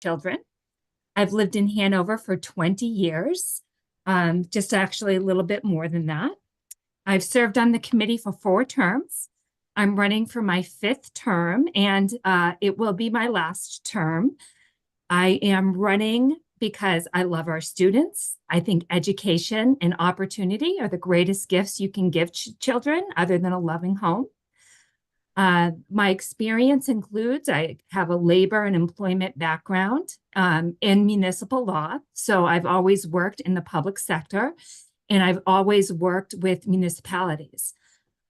children. I've lived in Hanover for 20 years, just actually a little bit more than that. I've served on the committee for 4 terms. I'm running for my 5th term, and it will be my last term. I am running because I love our students. I think education and opportunity are the greatest gifts you can give children other than a loving home. My experience includes I have a labor and employment background in municipal law. So I've always worked in the public sector and I've always worked with municipalities.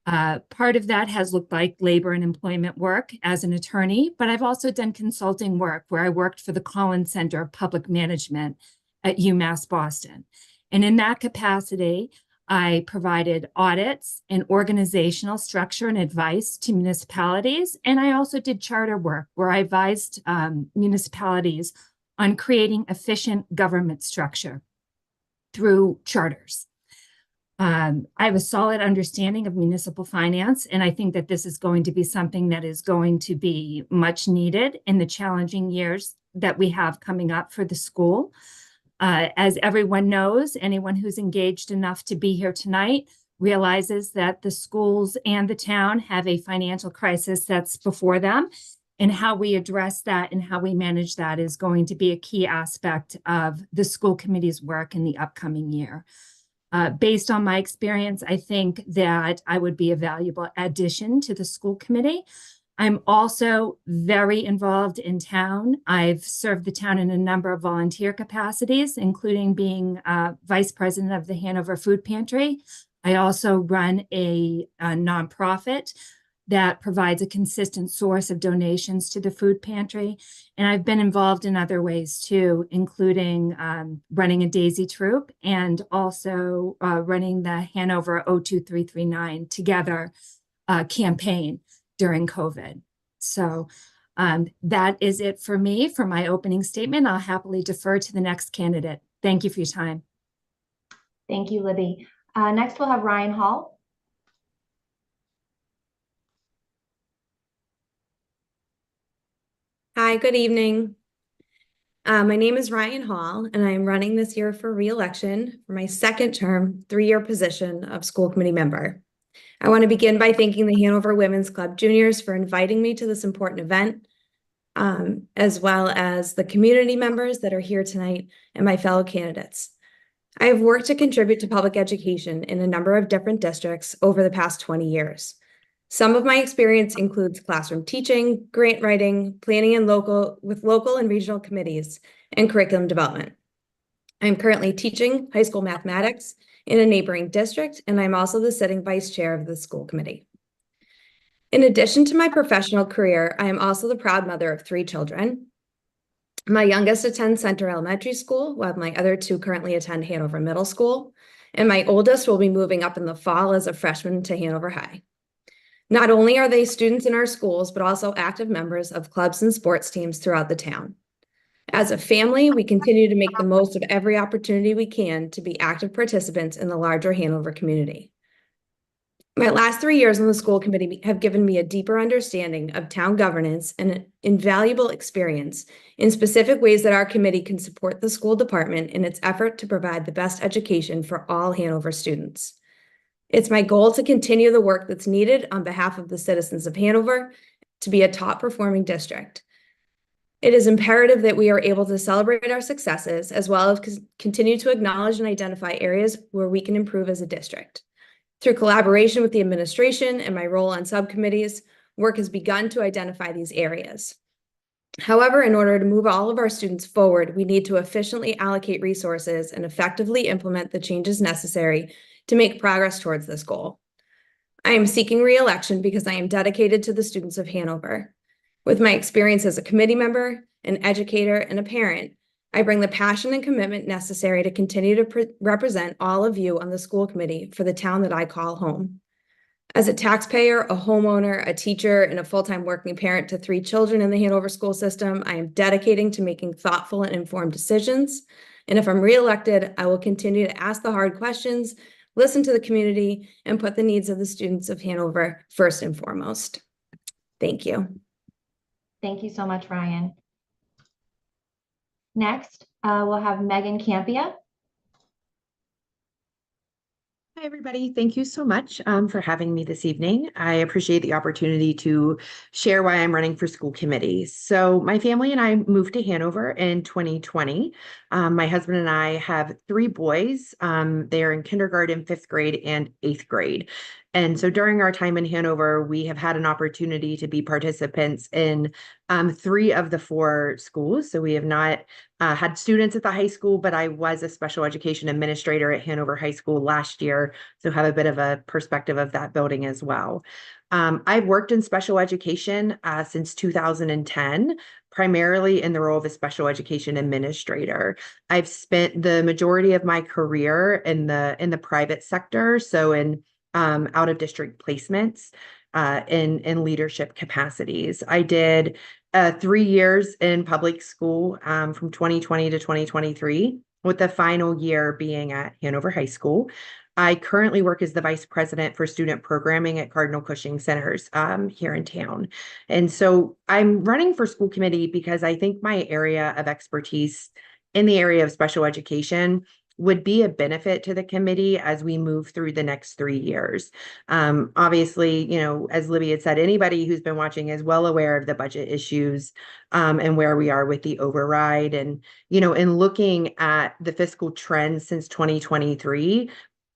Part of that has looked like labor and employment work as an attorney, but I've also done consulting work where I worked for the Collins Center of Public Management at UMass Boston. And in that capacity, I provided audits and organizational structure and advice to municipalities. And I also did charter work where I advised municipalities on creating efficient government structure through charters. I have a solid understanding of municipal finance, and I think that this is going to be something that is going to be much needed in the challenging years that we have coming up for the school. As everyone knows, anyone who's engaged enough to be here tonight realizes that the schools and the town have a financial crisis that's before them. And how we address that and how we manage that is going to be a key aspect of the school committee's work in the upcoming year. Based on my experience, I think that I would be a valuable addition to the school committee. I'm also very involved in town. I've served the town in a number of volunteer capacities, including being vice president of the Hanover Food Pantry. I also run a nonprofit that provides a consistent source of donations to the food pantry. And I've been involved in other ways too, including running a Daisy Troop and also running the Hanover 02339 Together campaign during COVID. So that is it for me for my opening statement. I'll happily defer to the next candidate. Thank you for your time. Thank you, Libby. Next, we'll have Ryan Hall. Hi, good evening. My name is Ryan Hall, and I am running this year for re-election for my 2nd term, 3-year position of school committee member. I want to begin by thanking the Hanover Women's Club Juniors for inviting me to this important event, as well as the community members that are here tonight and my fellow candidates. I have worked to contribute to public education in a number of different districts over the past 20 years. Some of my experience includes classroom teaching, grant writing, planning with local and regional committees, and curriculum development. I'm currently teaching high school mathematics in a neighboring district, and I'm also the sitting vice chair of the school committee. In addition to my professional career, I am also the proud mother of 3 children. My youngest attends Center Elementary School, while my other 2 currently attend Hanover Middle School, and my oldest will be moving up in the fall as a freshman to Hanover High. Not only are they students in our schools, but also active members of clubs and sports teams throughout the town. As a family, we continue to make the most of every opportunity we can to be active participants in the larger Hanover community. My last 3 years on the school committee have given me a deeper understanding of town governance and an invaluable experience in specific ways that our committee can support the school department in its effort to provide the best education for all Hanover students. It's my goal to continue the work that's needed on behalf of the citizens of Hanover to be a top-performing district. It is imperative that we are able to celebrate our successes as well as continue to acknowledge and identify areas where we can improve as a district. Through collaboration with the administration and my role on subcommittees, work has begun to identify these areas. However, in order to move all of our students forward, we need to efficiently allocate resources and effectively implement the changes necessary to make progress towards this goal. I am seeking re-election because I am dedicated to the students of Hanover. With my experience as a committee member, an educator, and a parent, I bring the passion and commitment necessary to continue to represent all of you on the school committee for the town that I call home. As a taxpayer, a homeowner, a teacher, and a full-time working parent to 3 children in the Hanover school system, I am dedicating to making thoughtful and informed decisions. And if I'm re-elected, I will continue to ask the hard questions, listen to the community, and put the needs of the students of Hanover first and foremost. Thank you. Thank you so much, Ryan. Next, we'll have Megan Campia. Hi, everybody. Thank you so much for having me this evening. I appreciate the opportunity to share why I'm running for school committee. So my family and I moved to Hanover in 2020. My husband and I have 3 boys. They are in kindergarten, 5th grade, and 8th grade. And so during our time in Hanover, we have had an opportunity to be participants in 3 of the 4 schools. So we have not had students at the high school, but I was a special education administrator at Hanover High School last year, so have a bit of a perspective of that building as well. I've worked in special education since 2010, primarily in the role of a special education administrator. I've spent the majority of my career in the private sector, so in out of district placements in leadership capacities. I did 3 years in public school from 2020 to 2023, with the final year being at Hanover High School. I currently work as the vice president for student programming at Cardinal Cushing Centers here in town. And so I'm running for school committee because I think my area of expertise in the area of special education would be a benefit to the committee as we move through the next 3 years. Obviously, you know, as Libby had said, anybody who's been watching is well aware of the budget issues and where we are with the override. And, you know, in looking at the fiscal trends since 2023,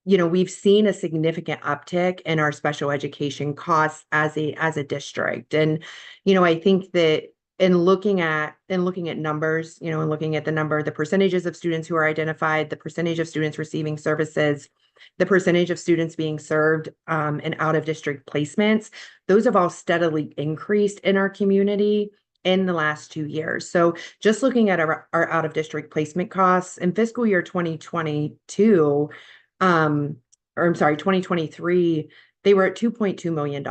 you know, we've seen a significant uptick in our special education costs as a district. And, you know, I think that in looking at numbers, you know, and looking at the percentages of students who are identified, the percentage of students receiving services, the percentage of students being served in out of district placements, those have all steadily increased in our community in the last 2 years. So just looking at our out of district placement costs in fiscal year 2022, or I'm sorry, 2023, they were at $2.2 million.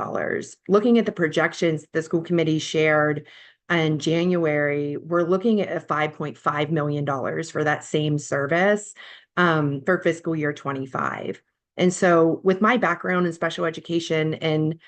Looking at the projections the school committee shared in January, we're looking at $5.5 million for that same service for fiscal year 25. And so with my background in special education and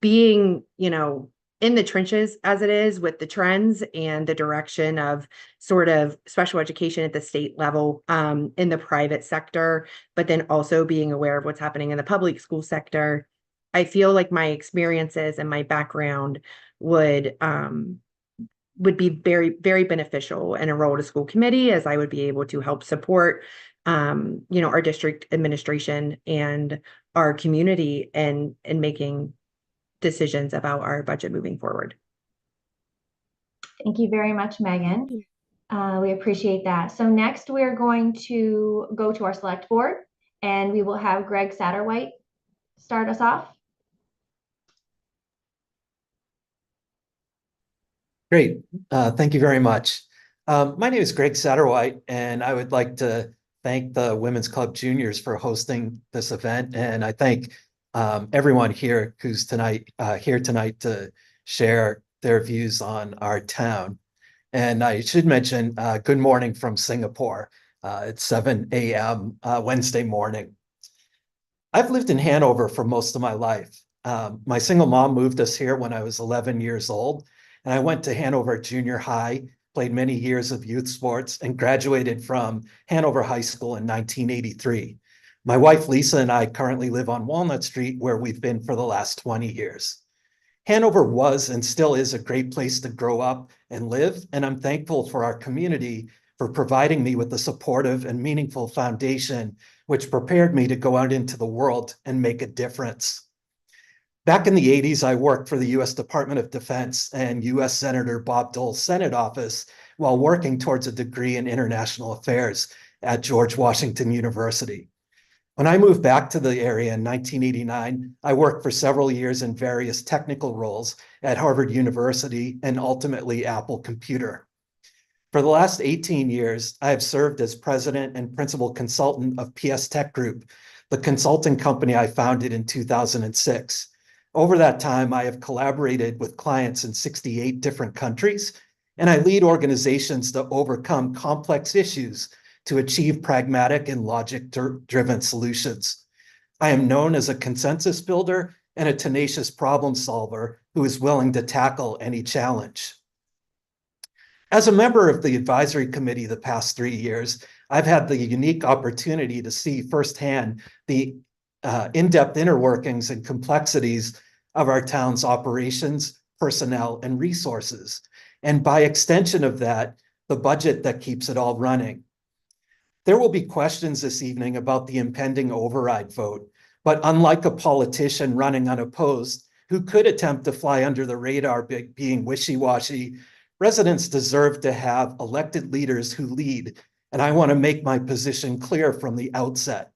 being, you know, in the trenches as it is with the trends and the direction of sort of special education at the state level in the private sector, but then also being aware of what's happening in the public school sector, I feel like my experiences and my background would be very, very beneficial in a role to school committee, as I would be able to help support, you know, our district administration and our community in making decisions about our budget moving forward. Thank you very much, Megan. We appreciate that. So next we're going to go to our select board, and we will have Greg Satterwhite start us off. Great. Thank you very much. My name is Greg Satterwhite, and I would like to thank the Women's Club Juniors for hosting this event. And I thank everyone here who's here tonight to share their views on our town. And I should mention, good morning from Singapore. It's 7 a.m. Wednesday morning. I've lived in Hanover for most of my life. My single mom moved us here when I was 11 years old. And I went to Hanover Junior High, played many years of youth sports, and graduated from Hanover High School in 1983. My wife, Lisa, and I currently live on Walnut Street, where we've been for the last 20 years. Hanover was and still is a great place to grow up and live, and I'm thankful for our community for providing me with a supportive and meaningful foundation, which prepared me to go out into the world and make a difference. Back in the 80s, I worked for the U.S. Department of Defense and U.S. Senator Bob Dole's Senate office while working towards a degree in international affairs at George Washington University. When I moved back to the area in 1989, I worked for several years in various technical roles at Harvard University and ultimately Apple Computer. For the last 18 years, I have served as president and principal consultant of PS Tech Group, the consulting company I founded in 2006. Over that time, I have collaborated with clients in 68 different countries, and I lead organizations to overcome complex issues to achieve pragmatic and logic-driven solutions. I am known as a consensus builder and a tenacious problem solver who is willing to tackle any challenge. As a member of the advisory committee the past 3 years, I've had the unique opportunity to see firsthand the in-depth inner workings and complexities of our town's operations, personnel, and resources. And by extension of that, the budget that keeps it all running. There will be questions this evening about the impending override vote, but unlike a politician running unopposed who could attempt to fly under the radar being wishy-washy, residents deserve to have elected leaders who lead, and I want to make my position clear from the outset.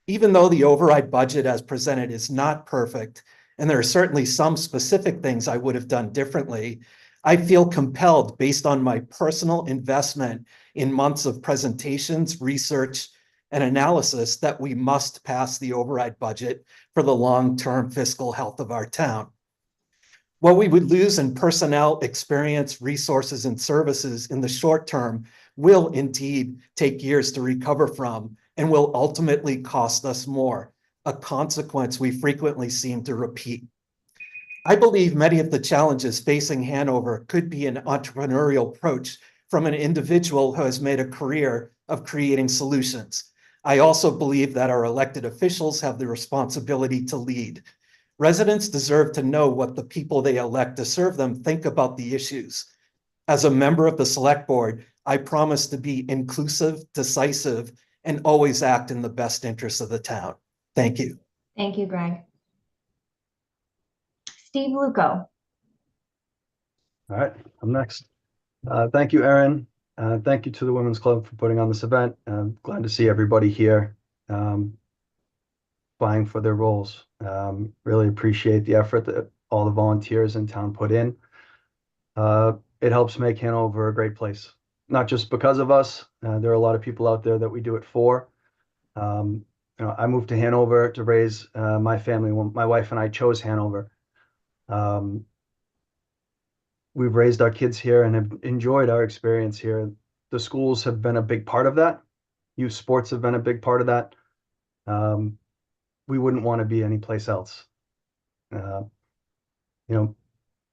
Even though the override budget as presented is not perfect, and there are certainly some specific things I would have done differently, I feel compelled based on my personal investment in months of presentations, research, and analysis that we must pass the override budget for the long-term fiscal health of our town. What we would lose in personnel, experience, resources, and services in the short term will indeed take years to recover from and will ultimately cost us more, a consequence we frequently seem to repeat. I believe many of the challenges facing Hanover could be an entrepreneurial approach from an individual who has made a career of creating solutions. I also believe that our elected officials have the responsibility to lead. Residents deserve to know what the people they elect to serve them think about the issues. As a member of the Select Board, I promise to be inclusive, decisive, and always act in the best interest of the town. Thank you. Thank you, Greg. Steve Luco. All right, I'm next. Thank you, Erin. Thank you to the Women's Club for putting on this event. I'm glad to see everybody here vying for their roles. Really appreciate the effort that all the volunteers in town put in. It helps make Hanover a great place, not just because of us. There are a lot of people out there that we do it for. I moved to Hanover to raise my family. When my wife and I chose Hanover. We've raised our kids here and have enjoyed our experience here. The schools have been a big part of that. Youth sports have been a big part of that. We wouldn't want to be anyplace else. My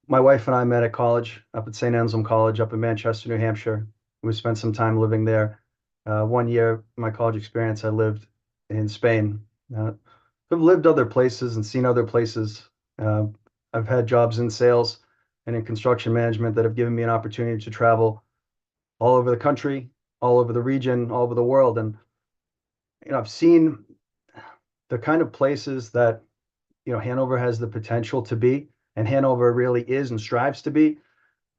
wife and I met at college up at St. Anselm College up in Manchester, New Hampshire. We spent some time living there. 1 year, my college experience, I lived in Spain. I've lived other places and seen other places. I've had jobs in sales and in construction management that have given me an opportunity to travel all over the country, all over the region, all over the world. And, I've seen the kind of places that, Hanover has the potential to be, and Hanover really is and strives to be.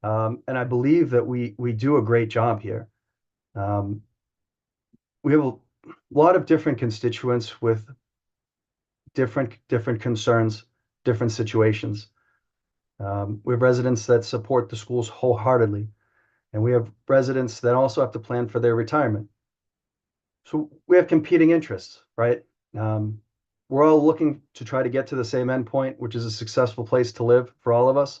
And I believe that we do a great job here. We have a lot of different constituents with different concerns, different situations. We have residents that support the schools wholeheartedly, and we have residents that also have to plan for their retirement. So we have competing interests, right? We're all looking to try to get to the same endpoint, which is a successful place to live for all of us,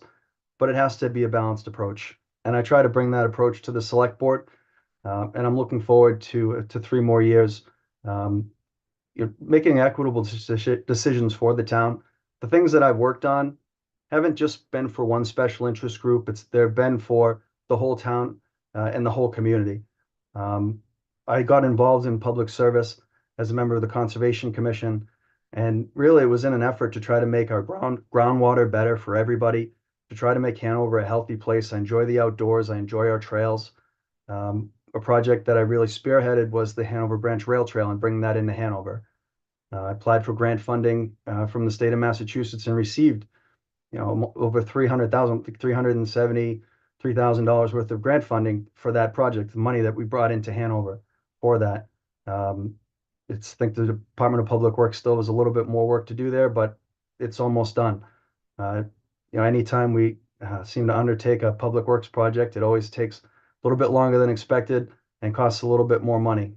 but it has to be a balanced approach. And I try to bring that approach to the Select Board, and I'm looking forward to 3 more years, making equitable decisions for the town. The things that I've worked on haven't just been for one special interest group. They've been for the whole town and the whole community. I got involved in public service as a member of the Conservation Commission, and really it was in an effort to try to make our groundwater better for everybody, to try to make Hanover a healthy place. I enjoy the outdoors. I enjoy our trails. A project that I really spearheaded was the Hanover Branch Rail Trail and bringing that into Hanover. I applied for grant funding from the state of Massachusetts and received over $373,000 worth of grant funding for that project, the money that we brought into Hanover for that. I think the Department of Public Works still has a little bit more work to do there, but it's almost done. Anytime we seem to undertake a public works project, it always takes a little bit longer than expected and costs a little bit more money.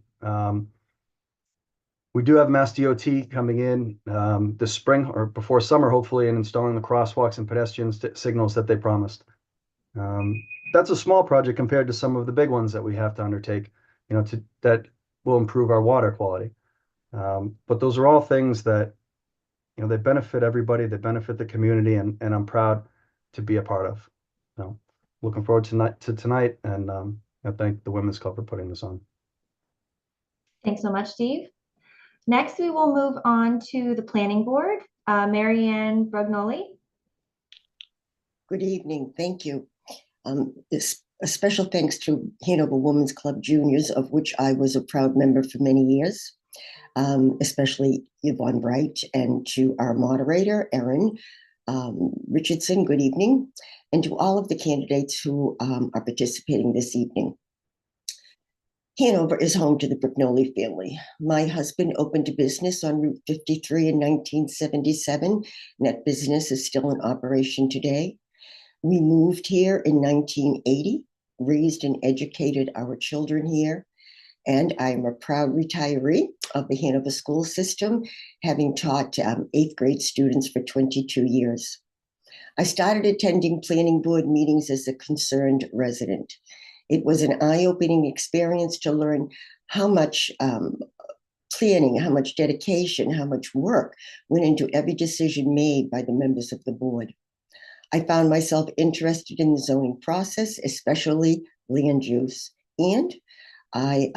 We do have Mass DOT coming in this spring or before summer, hopefully, and installing the crosswalks and pedestrian signals that they promised. That's a small project compared to some of the big ones that we have to undertake, that will improve our water quality. But those are all things that, they benefit everybody, they benefit the community, and I'm proud to be a part of. So looking forward to tonight, and I thank the Women's Club for putting this on. Thanks so much, Steve. Next, we will move on to the planning board. Marianne Brugnoli. Good evening. Thank you. A special thanks to Hanover Women's Club Juniors, of which I was a proud member for many years, especially Yvonne Bright, and to our moderator, Erin Richardson. Good evening. And to all of the candidates who are participating this evening. Hanover is home to the Brugnoli family. My husband opened a business on Route 53 in 1977, and that business is still in operation today. We moved here in 1980, raised and educated our children here, and I'm a proud retiree of the Hanover school system, having taught 8th grade students for 22 years. I started attending planning board meetings as a concerned resident. It was an eye-opening experience to learn how much planning, how much dedication, how much work went into every decision made by the members of the board. I found myself interested in the zoning process, especially land use, and I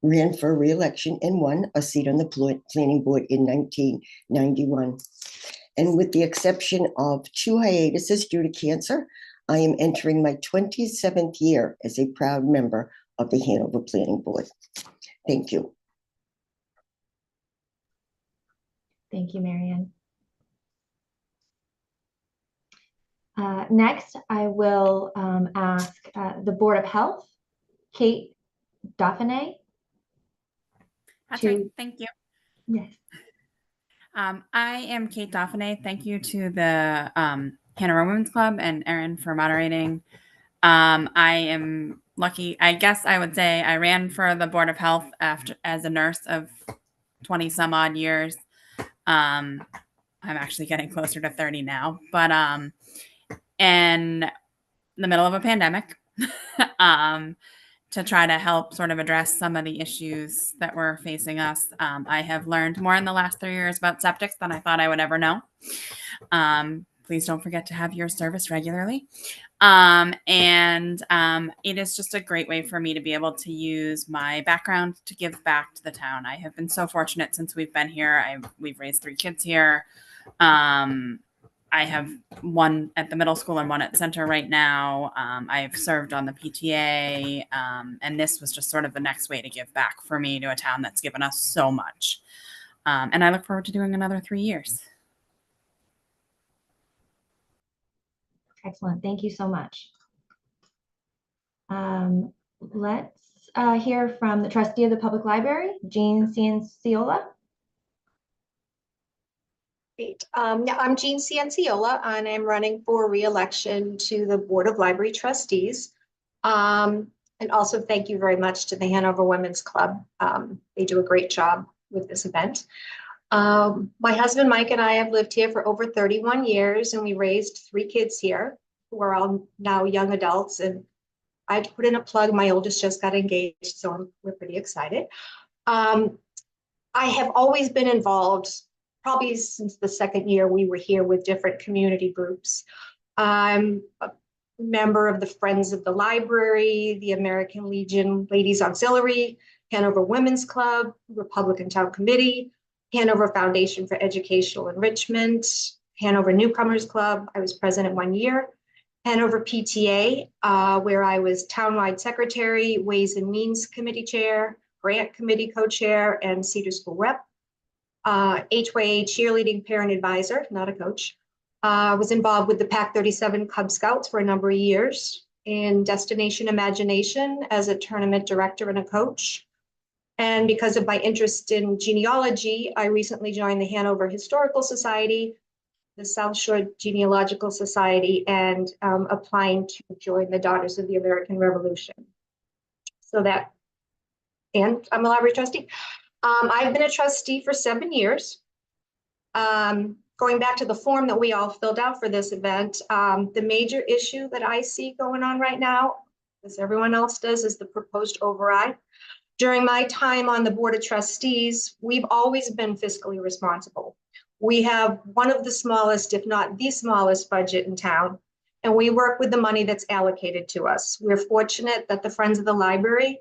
ran for re-election and won a seat on the planning board in 1991. And with the exception of 2 hiatuses due to cancer, I am entering my 27th year as a proud member of the Hanover Planning Board. Thank you. Thank you, Marianne. Next, I will ask the Board of Health, Kate Dauphinais. That's right. Thank you. Yes. I am Kate Dauphinais. Thank you to the Hanover Women's Club and Erin for moderating. I am lucky. I guess I would say I ran for the Board of Health as a nurse of 20 some odd years. I'm actually getting closer to 30 now, but in the middle of a pandemic, to try to help sort of address some of the issues that were facing us. I have learned more in the last 3 years about septics than I thought I would ever know. Please don't forget to have your service regularly. It is just a great way for me to be able to use my background to give back to the town. I have been so fortunate since we've been here. We've raised 3 kids here. I have one at the middle school and one at center right now. I've served on the PTA, and this was just sort of the next way to give back for me to a town that's given us so much. And I look forward to doing another 3 years. Excellent. Thank you so much. Let's hear from the trustee of the public library, Jean Cianciola. Great. Yeah, I'm Jean Cianciola, and I'm running for re-election to the Board of Library Trustees. And also thank you very much to the Hanover Women's Club. They do a great job with this event. My husband, Mike, and I have lived here for over 31 years, and we raised 3 kids here who are all now young adults. And I had to put in a plug. My oldest just got engaged, so we're pretty excited. I have always been involved, probably since the 2nd year we were here, with different community groups. I'm a member of the Friends of the Library, the American Legion Ladies Auxiliary, Hanover Women's Club, Republican Town Committee, Hanover Foundation for Educational Enrichment, Hanover Newcomers Club. I was president 1 year. Hanover PTA, where I was townwide secretary, Ways and Means Committee chair, Grant Committee co-chair, and Cedar School rep. HYA cheerleading parent advisor, not a coach. Was involved with the PAC 37 Cub Scouts for a number of years, in Destination Imagination as a tournament director and a coach. And because of my interest in genealogy, I recently joined the Hanover Historical Society, the South Shore Genealogical Society, and applying to join the Daughters of the American Revolution. And I'm a library trustee. I've been a trustee for 7 years. Going back to the form that we all filled out for this event, the major issue that I see going on right now, as everyone else does, is the proposed override. During my time on the Board of Trustees, we've always been fiscally responsible. We have one of the smallest, if not the smallest, budget in town. and we work with the money that's allocated to us. We're fortunate that the Friends of the Library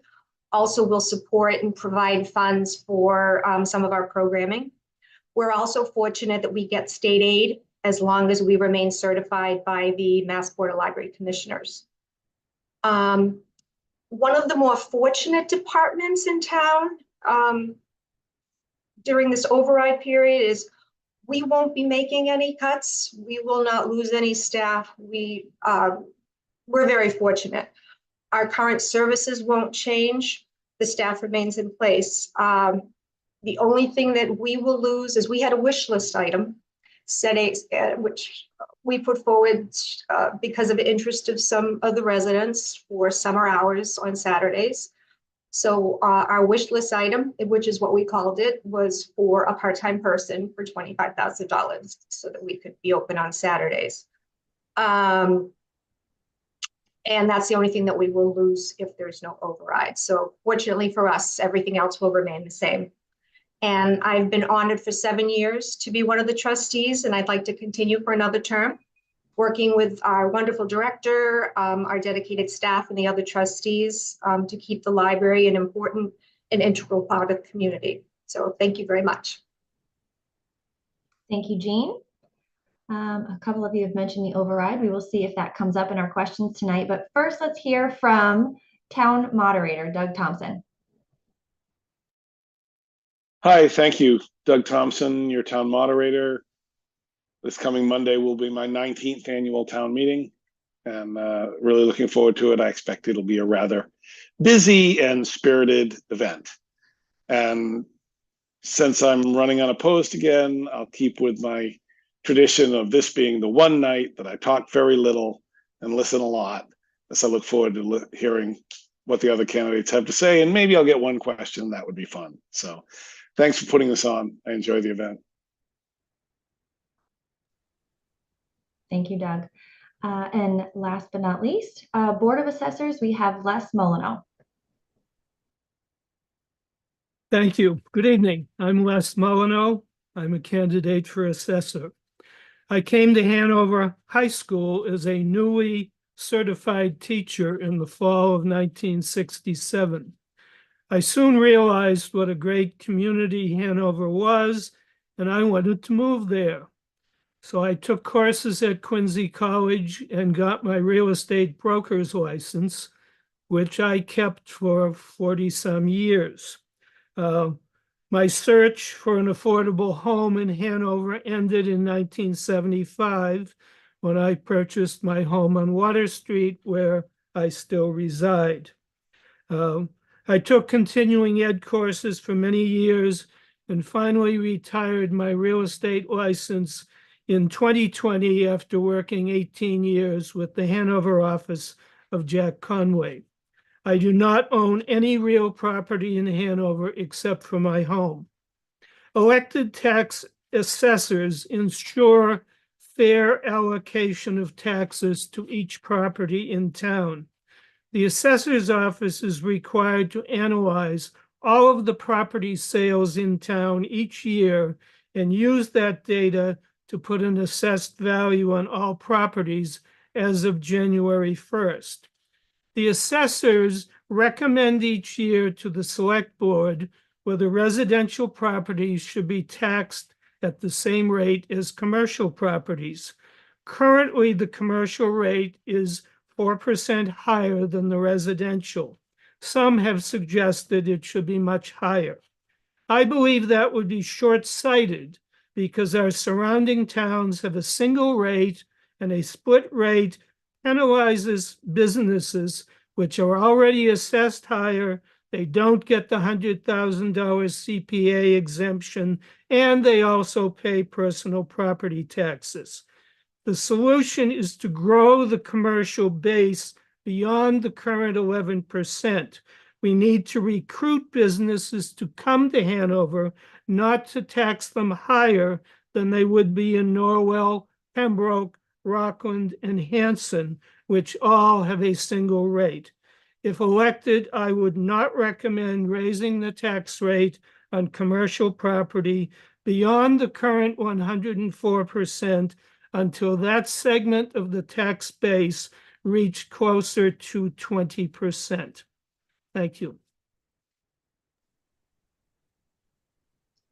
also will support and provide funds for some of our programming. We're also fortunate that we get state aid as long as we remain certified by the Mass Board of Library Commissioners. One of the more fortunate departments in town during this override period is we won't be making any cuts. We will not lose any staff. We're very fortunate. Our current services won't change. The staff remains in place. The only thing that we will lose is we had a wish list item which we put forward because of interest of some of the residents for summer hours on Saturdays. So our wish list item, which is what we called it, was for a part-time person for $25,000 so that we could be open on Saturdays. And that's the only thing that we will lose if there's no override. So fortunately for us, everything else will remain the same. And I've been honored for 7 years to be one of the trustees, and I'd like to continue for another term, working with our wonderful director, our dedicated staff, and the other trustees to keep the library an important and integral part of the community. So thank you very much. Thank you, Jean. A couple of you have mentioned the override. We will see if that comes up in our questions tonight. But first, let's hear from Town Moderator Doug Thompson. Hi, thank you. Doug Thompson, your town moderator. This coming Monday will be my 19th annual town meeting, and really looking forward to it. I expect it'll be a rather busy and spirited event. And since I'm running unopposed again, I'll keep with my tradition of this being the one night that I talk very little and listen a lot. So I look forward to hearing what the other candidates have to say, and maybe I'll get one question. That would be fun. So thanks for putting this on. I enjoy the event. Thank you, Doug. And last but not least, Board of Assessors, we have Les Molyneux. Thank you. Good evening. I'm Les Molyneux. I'm a candidate for assessor. I came to Hanover High School as a newly certified teacher in the fall of 1967. I soon realized what a great community Hanover was, and I wanted to move there. So I took courses at Quincy College and got my real estate broker's license, which I kept for 40-some years. My search for an affordable home in Hanover ended in 1975 when I purchased my home on Water Street, where I still reside. I took continuing ed courses for many years and finally retired my real estate license in 2020 after working 18 years with the Hanover office of Jack Conway. I do not own any real property in Hanover except for my home. Elected tax assessors ensure fair allocation of taxes to each property in town. The assessor's office is required to analyze all of the property sales in town each year and use that data to put an assessed value on all properties as of January 1st. The assessors recommend each year to the select board whether residential properties should be taxed at the same rate as commercial properties. Currently, the commercial rate is 4% higher than the residential. Some have suggested it should be much higher. I believe that would be short-sighted because our surrounding towns have a single rate, and a split rate penalizes businesses which are already assessed higher. They don't get the $100,000 CPA exemption, and they also pay personal property taxes. The solution is to grow the commercial base beyond the current 11%. We need to recruit businesses to come to Hanover, not to tax them higher than they would be in Norwell, Pembroke, Rockland, and Hanson, which all have a single rate. If elected, I would not recommend raising the tax rate on commercial property beyond the current 104%. until that segment of the tax base reached closer to 20%. Thank you.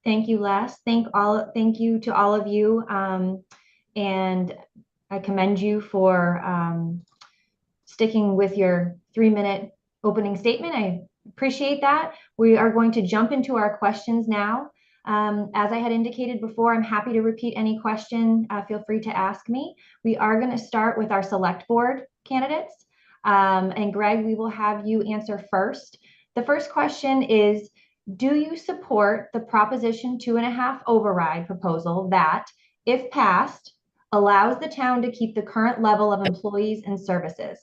Thank you, Les. Thank you to all of you. And I commend you for sticking with your 3-minute opening statement. I appreciate that. We are going to jump into our questions now. As I had indicated before, I'm happy to repeat any question. Feel free to ask me. We are going to start with our select board candidates. And Greg, we will have you answer first. The first question is, do you support the Proposition 2.5 override proposal that, if passed, allows the town to keep the current level of employees and services?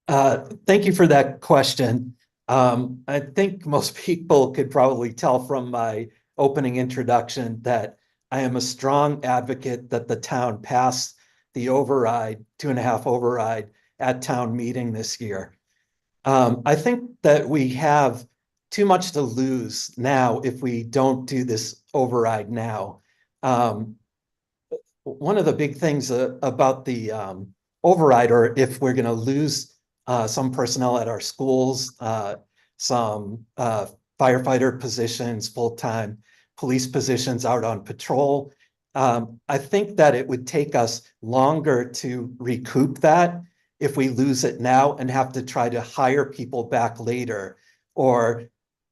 Thank you for that question. I think most people could probably tell from my opening introduction that I am a strong advocate that the town pass the override, 2.5 override at town meeting this year. I think that we have too much to lose now if we don't do this override now. One of the big things about the override, or if we're going to lose some personnel at our schools, some firefighter positions, full-time police positions out on patrol, I think that it would take us longer to recoup that if we lose it now and have to try to hire people back later or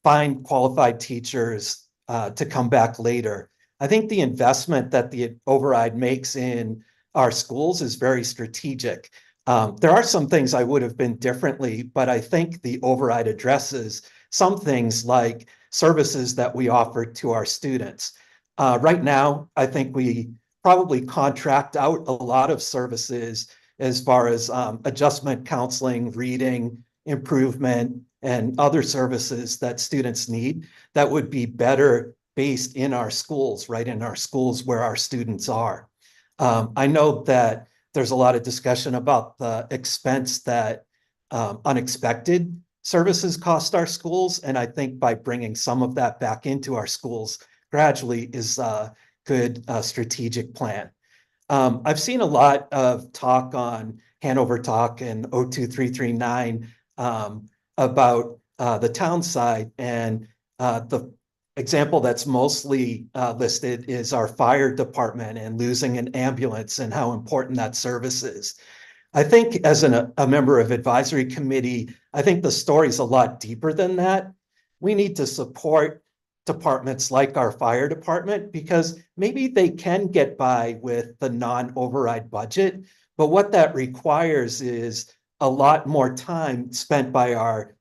find qualified teachers to come back later. I think the investment that the override makes in our schools is very strategic. There are some things I would have been differently, but I think the override addresses some things like services that we offer to our students. Right now, I think we probably contract out a lot of services as far as adjustment counseling, reading, improvement, and other services that students need that would be better based in our schools, right in our schools where our students are. I know that there's a lot of discussion about the expense that unexpected services cost our schools. And I think by bringing some of that back into our schools gradually is a good strategic plan. I've seen a lot of talk on Hanover Talk and 02339 about the town side, and the example that's mostly listed is our fire department and losing an ambulance and how important that service is. I think as a member of advisory committee, I think the story's a lot deeper than that. We need to support departments like our fire department because maybe they can get by with the non-override budget, but what that requires is a lot more time spent by our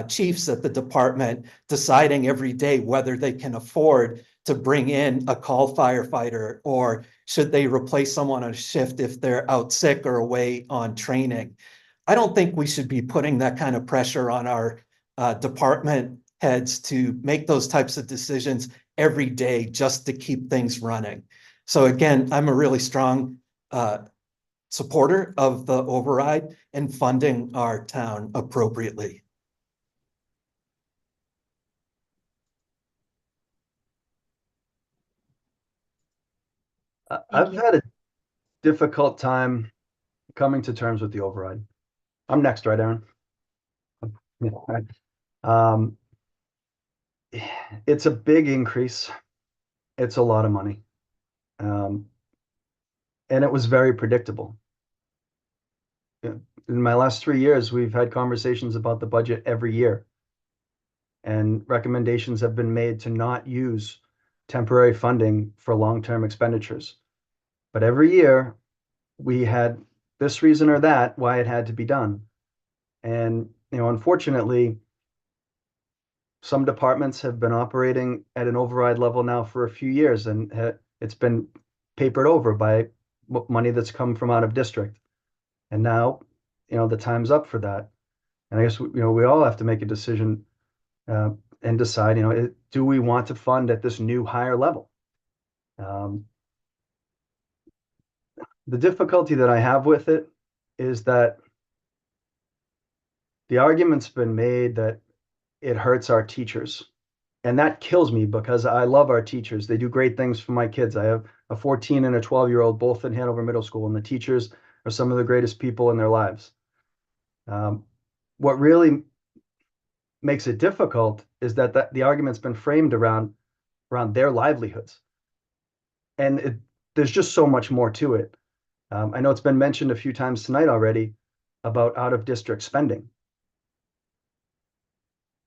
chiefs at the department deciding every day whether they can afford to bring in a call firefighter or should they replace someone on a shift if they're out sick or away on training. I don't think we should be putting that kind of pressure on our department heads to make those types of decisions every day just to keep things running. So again, I'm a really strong supporter of the override and funding our town appropriately. I've had a difficult time coming to terms with the override. I'm next, right, Aaron? It's a big increase. It's a lot of money. And it was very predictable. In my last 3 years, we've had conversations about the budget every year. And recommendations have been made to not use temporary funding for long-term expenditures. But every year we had this reason or that why it had to be done. And, unfortunately, some departments have been operating at an override level now for a few years, and it's been papered over by money that's come from out of district. And now, the time's up for that. And I guess, we all have to make a decision and decide, do we want to fund at this new higher level? The difficulty that I have with it is that the argument's been made that it hurts our teachers And that kills me because I love our teachers. They do great things for my kids. I have a 14 and a 12-year-old, both in Hanover Middle School, and the teachers are some of the greatest people in their lives. What really makes it difficult is that the argument's been framed around their livelihoods. And there's just so much more to it. I know it's been mentioned a few times tonight already about out-of-district spending.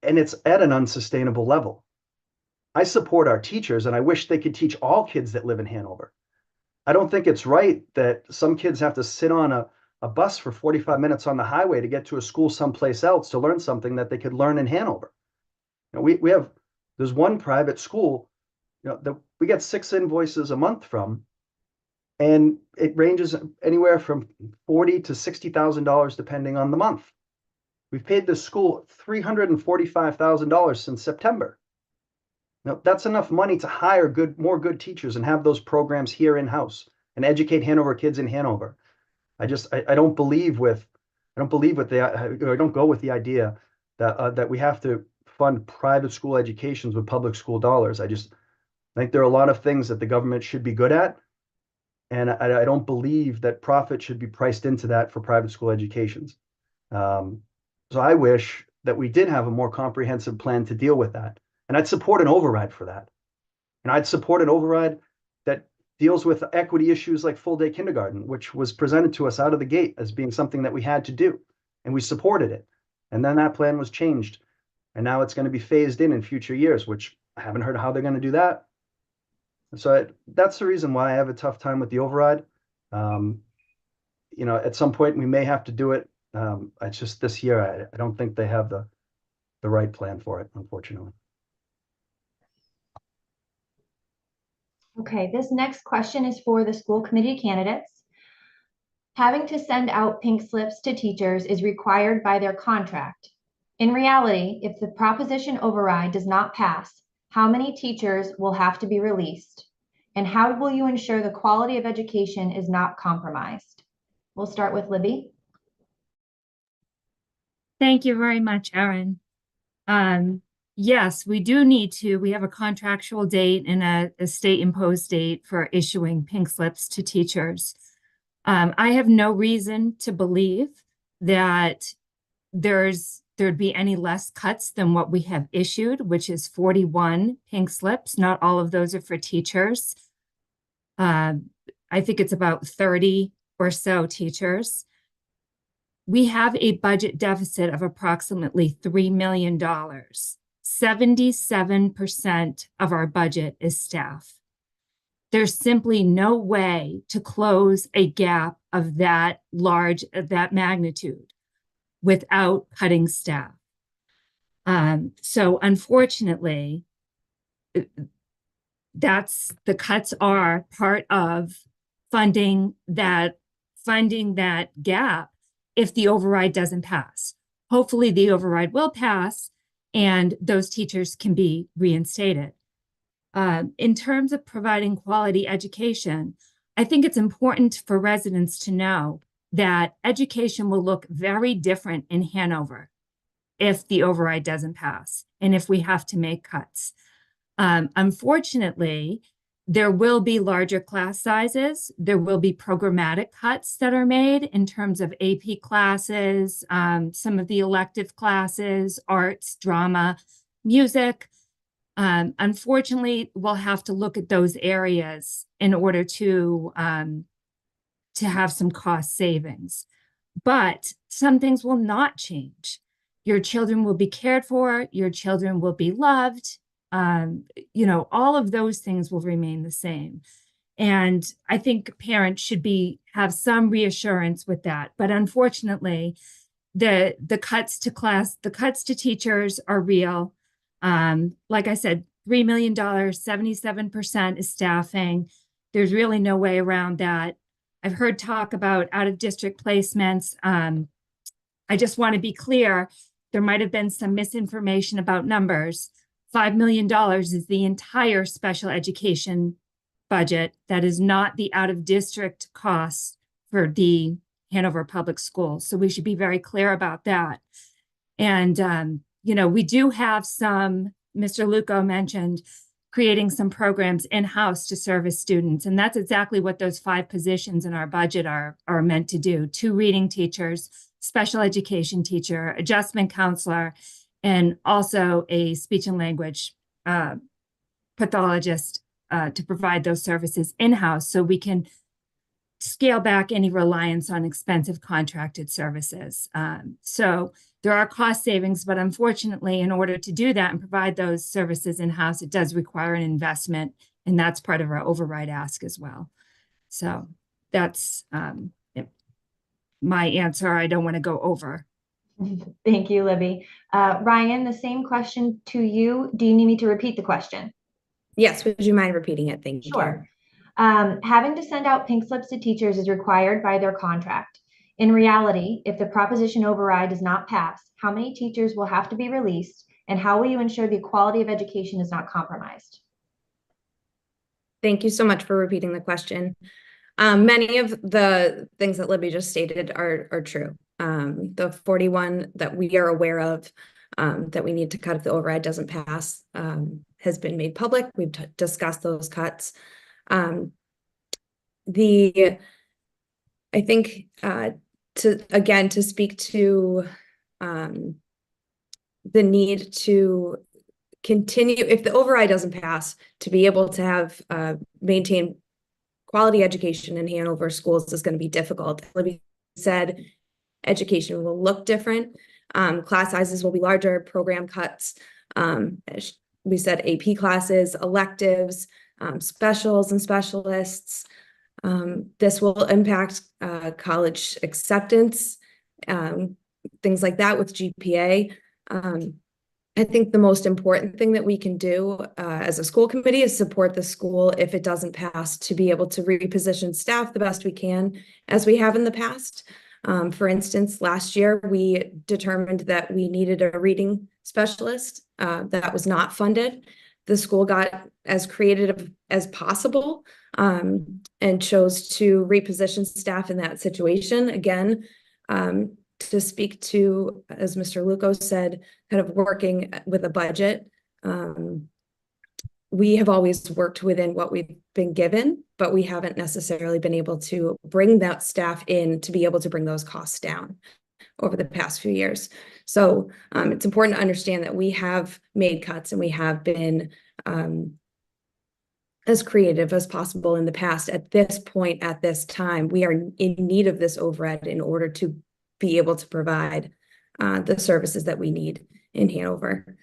And it's at an unsustainable level. I support our teachers, and I wish they could teach all kids that live in Hanover. I don't think it's right that some kids have to sit on a bus for 45 minutes on the highway to get to a school someplace else to learn something that they could learn in Hanover. You know, there's one private school, you know, that we get 6 invoices a month from, and it ranges anywhere from $40,000 to $60,000 depending on the month. We've paid this school $345,000 since September. Now, that's enough money to hire more good teachers and have those programs here in-house and educate Hanover kids in Hanover. I don't go with the idea that we have to fund private school educations with public school dollars. I think there are a lot of things that the government should be good at, and I don't believe that profit should be priced into that for private school educations. So I wish that we did have a more comprehensive plan to deal with that. And I'd support an override for that. And I'd support an override that deals with equity issues like full-day kindergarten, which was presented to us out of the gate as being something that we had to do. And we supported it. And then that plan was changed. And now it's going to be phased in future years, which I haven't heard how they're going to do that. So that's the reason why I have a tough time with the override. You know, at some point we may have to do it. It's just this year, I don't think they have the right plan for it, unfortunately. Okay, this next question is for the school committee candidates. Having to send out pink slips to teachers is required by their contract. In reality, if the proposition override does not pass, how many teachers will have to be released? And how will you ensure the quality of education is not compromised? We'll start with Libby. Thank you very much, Erin. Yes, we have a contractual date and a state imposed date for issuing pink slips to teachers. I have no reason to believe that there'd be any less cuts than what we have issued, which is 41 pink slips. Not all of those are for teachers. I think it's about 30 or so teachers. We have a budget deficit of approximately $3 million. 77% of our budget is staff. There's simply no way to close a gap of that magnitude without cutting staff. So unfortunately, the cuts are part of funding that gap if the override doesn't pass. Hopefully the override will pass and those teachers can be reinstated. In terms of providing quality education, I think it's important for residents to know that education will look very different in Hanover if the override doesn't pass and if we have to make cuts. Unfortunately, there will be larger class sizes. There will be programmatic cuts that are made in terms of AP classes, some of the elective classes, arts, drama, music. Unfortunately, we'll have to look at those areas in order to have some cost savings. But some things will not change. Your children will be cared for. Your children will be loved. All of those things will remain the same. And I think parents should have some reassurance with that. But unfortunately, the cuts to teachers are real. Like I said, $3 million, 77% is staffing. There's really no way around that. I've heard talk about out-of-district placements. I just want to be clear, there might have been some misinformation about numbers. $5 million is the entire special education budget. That is not the out-of-district costs for the Hanover Public Schools. So we should be very clear about that. And, we do have some Mr. Luco mentioned creating some programs in-house to service students. And that's exactly what those 5 positions in our budget are meant to do. 2 reading teachers, special education teacher, adjustment counselor, and also a speech and language pathologist to provide those services in-house so we can scale back any reliance on expensive contracted services. So there are cost savings, but unfortunately, in order to do that and provide those services in-house, it does require an investment, and that's part of our override ask as well. So that's my answer. I don't want to go over. Thank you, Libby. Ryan, the same question to you. Do you need me to repeat the question? Yes, would you mind repeating it? Thank you. Sure. Having to send out pink slips to teachers is required by their contract. In reality, if the proposition override does not pass, how many teachers will have to be released, and how will you ensure the quality of education is not compromised? Thank you so much for repeating the question. Many of the things that Libby just stated are true. The 41 that we are aware of that we need to cut if the override doesn't pass has been made public. We've discussed those cuts. I think to speak to the need to continue, if the override doesn't pass, to be able to have maintain quality education in Hanover schools is going to be difficult. Libby said education will look different. Class sizes will be larger, program cuts. As we said, AP classes, electives, specials and specialists. This will impact college acceptance, things like that with GPA. I think the most important thing that we can do as a school committee is support the school if it doesn't pass, to be able to reposition staff the best we can, as we have in the past. For instance, last year, we determined that we needed a reading specialist that was not funded. The school got as creative as possible and chose to reposition staff in that situation. Again, to speak to, as Mr. Luco said, kind of working with a budget. We have always worked within what we've been given, but we haven't necessarily been able to bring that staff in to be able to bring those costs down over the past few years. So it's important to understand that we have made cuts and we have been as creative as possible in the past. At this point, at this time, we are in need of this override in order to be able to provide the services that we need in Hanover.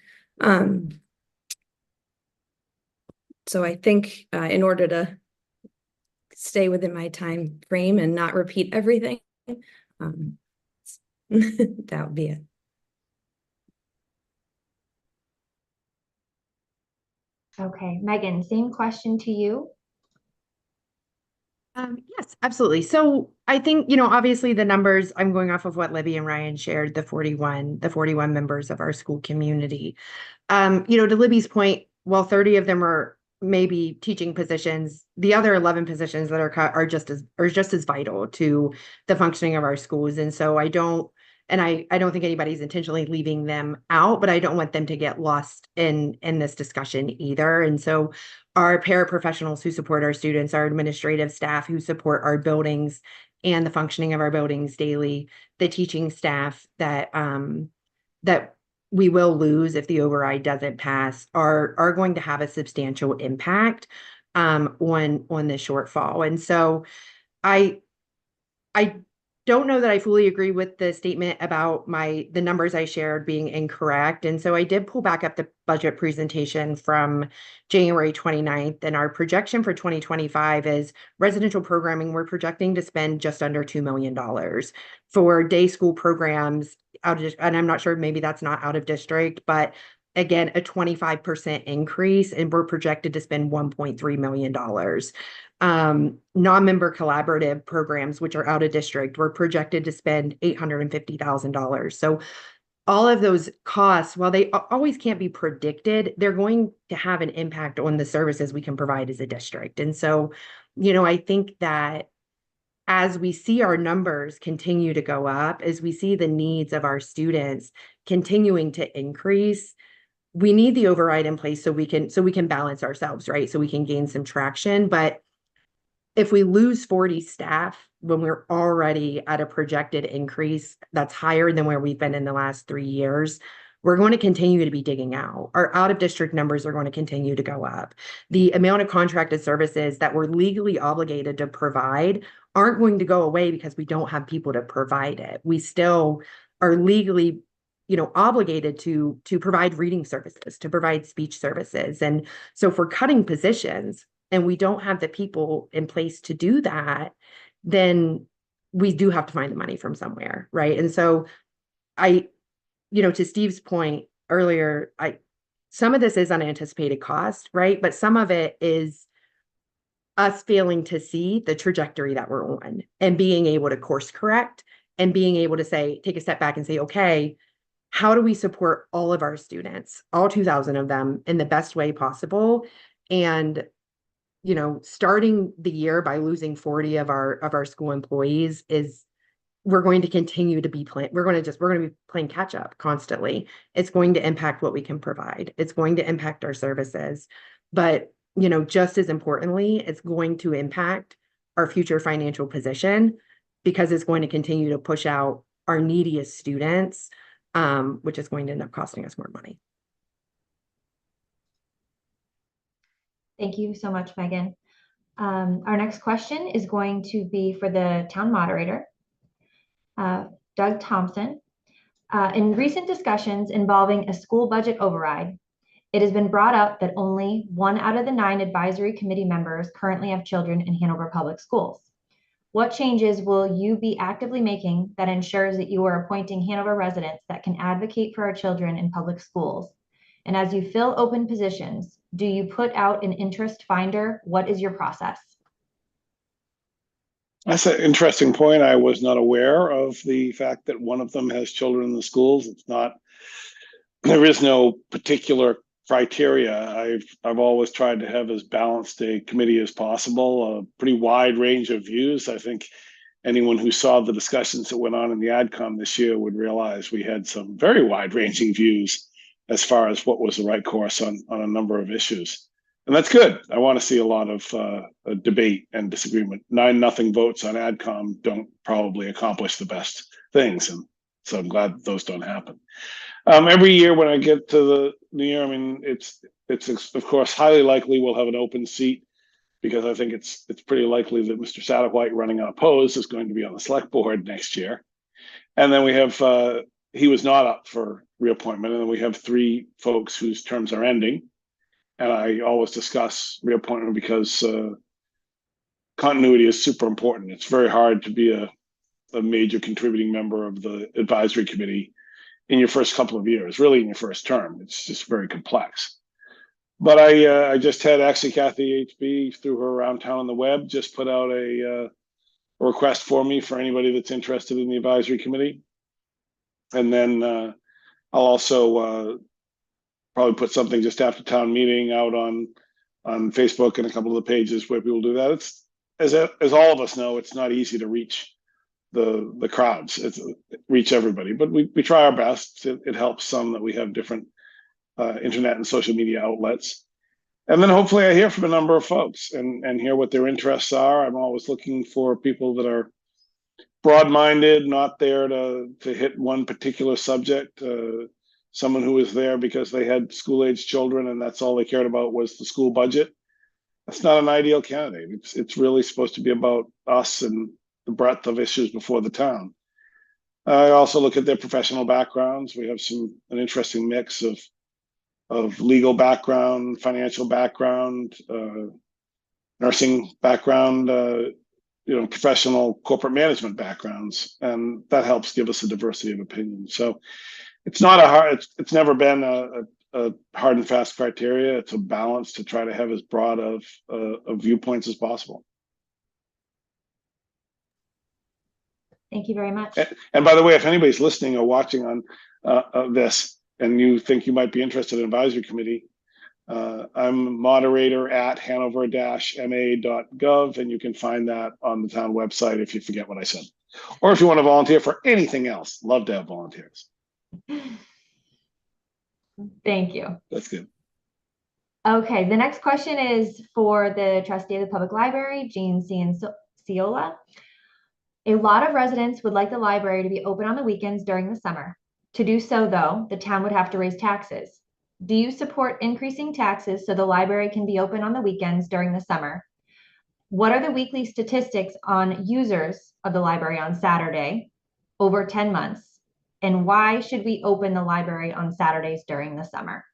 So I think in order to stay within my time frame and not repeat everything, that would be it. Okay, Megan, same question to you. Yes, absolutely. So I think, obviously the numbers, I'm going off of what Libby and Ryan shared, the 41 members of our school community. To Libby's point, while 30 of them are maybe teaching positions, the other 11 positions that are cut are just as vital to the functioning of our schools. And so I don't think anybody's intentionally leaving them out, but I don't want them to get lost in this discussion either. And so our paraprofessionals who support our students, our administrative staff who support our buildings and the functioning of our buildings daily, the teaching staff that we will lose if the override doesn't pass are going to have a substantial impact on the shortfall. And so I don't know that I fully agree with the statement about the numbers I shared being incorrect. And so I did pull back up the budget presentation from January 29th. And our projection for 2025 is residential programming. We're projecting to spend just under $2 million for day school programs and I'm not sure, maybe that's not out of district, but again, a 25% increase, and we're projected to spend $1.3 million. Non-member collaborative programs, which are out of district, we're projected to spend $850,000. So all of those costs, while they always can't be predicted, they're going to have an impact on the services we can provide as a district. And so, I think that as we see our numbers continue to go up, as we see the needs of our students continuing to increase, we need the override in place so we can balance ourselves, right? So we can gain some traction. But if we lose 40 staff when we're already at a projected increase that's higher than where we've been in the last 3 years, we're going to continue to be digging out. Our out of district numbers are going to continue to go up. The amount of contracted services that we're legally obligated to provide aren't going to go away because we don't have people to provide it. We still are legally, obligated to provide reading services, to provide speech services. And so if we're cutting positions and we don't have the people in place to do that, then we do have to find the money from somewhere, right? And so to Steve's point earlier, some of this is unanticipated cost, right? But some of it is us failing to see the trajectory that we're on and being able to course correct and being able to take a step back and say, okay, how do we support all of our students, all 2,000 of them, in the best way possible? And starting the year by losing 40 of our school employees we're going to continue to be we're going to be playing catch up constantly. It's going to impact what we can provide. It's going to impact our services, but just as importantly, it's going to impact our future financial position because it's going to continue to push out our neediest students, which is going to end up costing us more money. Thank you so much, Megan. Our next question is going to be for the town moderator, Doug Thompson. In recent discussions involving a school budget override, it has been brought up that only 1 out of the 9 advisory committee members currently have children in Hanover Public Schools. What changes will you be actively making that ensures that you are appointing Hanover residents that can advocate for our children in public schools? And as you fill open positions, do you put out an interest finder? What is your process? That's an interesting point. I was not aware of the fact that one of them has children in the schools. There is no particular criteria. I've always tried to have as balanced a committee as possible, a pretty wide range of views. I think anyone who saw the discussions that went on in the AdCom this year would realize we had some very wide-ranging views as far as what was the right course on a number of issues. And that's good. I want to see a lot of debate and disagreement. 9-0 votes on AdCom don't probably accomplish the best things. And so I'm glad those don't happen. Every year when I get to the new year, it's of course highly likely we'll have an open seat because I think it's pretty likely that Mr. Satterwhite, running unopposed, is going to be on the select board next year. And then we have, he was not up for reappointment. And then we have 3 folks whose terms are ending. And I always discuss reappointment because continuity is super important. It's very hard to be a major contributing member of the advisory committee in your first couple of years, really in your first term. It's just very complex. But I just had actually Kathy HB through her around town on the web just put out a request for me for anybody that's interested in the advisory committee. And then I'll also probably put something just after town meeting out on Facebook and a couple of the pages where people do that. It's as all of us know, it's not easy to reach the crowds, reach everybody, but we try our best. It helps some that we have different internet and social media outlets. And then hopefully I hear from a number of folks and hear what their interests are. I'm always looking for people that are broad-minded, not there to hit one particular subject. Someone who was there because they had school-age children and that's all they cared about was the school budget. That's not an ideal candidate. It's really supposed to be about us and the breadth of issues before the town. I also look at their professional backgrounds. We have an interesting mix of legal background, financial background, nursing background, professional corporate management backgrounds, and that helps give us a diversity of opinion. So it's it's never been a hard and fast criteria. It's a balance to try to have as broad of viewpoints as possible. Thank you very much. And by the way, if anybody's listening or watching on this and you think you might be interested in advisory committee, I'm moderator at hanover-ma.gov, and you can find that on the town website if you forget what I said. Or if you want to volunteer for anything else, love to have volunteers. Thank you. That's good. Okay, the next question is for the trustee of the public library, Jean Cianciola. A lot of residents would like the library to be open on the weekends during the summer. To do so, though, the town would have to raise taxes. Do you support increasing taxes so the library can be open on the weekends during the summer? What are the weekly statistics on users of the library on Saturday over 10 months? And why should we open the library on Saturdays during the summer?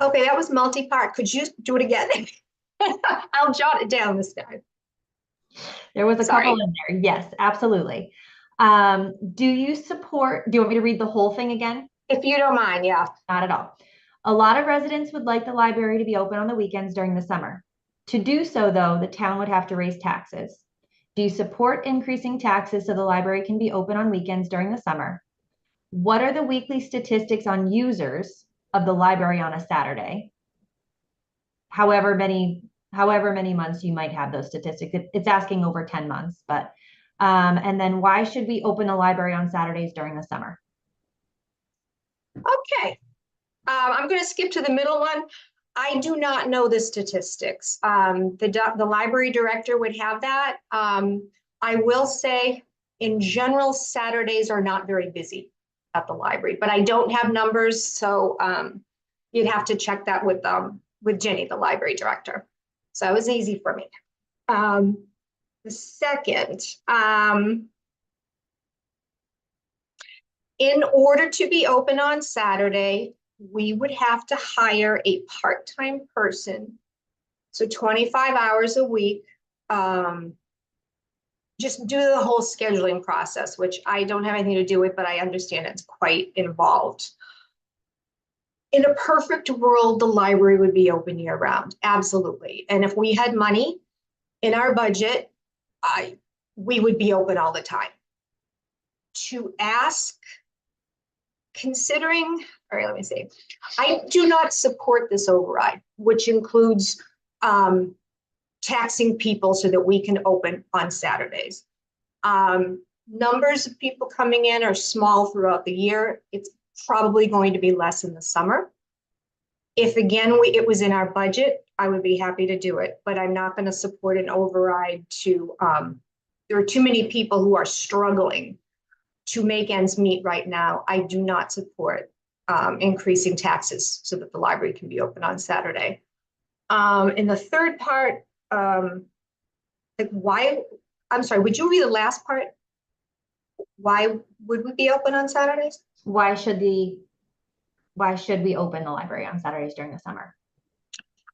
Okay, that was multi-part. Could you do it again? I'll jot it down this time. There was a Sorry. couple in there. Yes, absolutely. Do you want me to read the whole thing again? If you don't mind, yeah. Not at all. A lot of residents would like the library to be open on the weekends during the summer. To do so, though, the town would have to raise taxes. Do you support increasing taxes so the library can be open on weekends during the summer? What are the weekly statistics on users of the library on a Saturday? However many months you might have those statistics. It's asking over 10 months, but and then why should we open the library on Saturdays during the summer? Okay. I'm going to skip to the middle one. I do not know the statistics. The library director would have that. I will say, in general, Saturdays are not very busy at the library, but I don't have numbers, so you'd have to check that with Jenny, the library director. So it was easy for me. The second, in order to be open on Saturday, we would have to hire a part-time person. So 25 hours a week. Just do the whole scheduling process, which I don't have anything to do with, but I understand it's quite involved. In a perfect world, the library would be open year round, absolutely. And if we had money in our budget, we would be open all the time. To ask, considering, all right, let me see. I do not support this override, which includes taxing people so that we can open on Saturdays. Numbers of people coming in are small throughout the year. It's probably going to be less in the summer. If again, it was in our budget, I would be happy to do it, but I'm not going to support an override to, there are too many people who are struggling to make ends meet right now. I do not support increasing taxes so that the library can be open on Saturday. In the third part, like why, I'm sorry, would you read the last part? Why would we be open on Saturdays? Why should we open the library on Saturdays during the summer?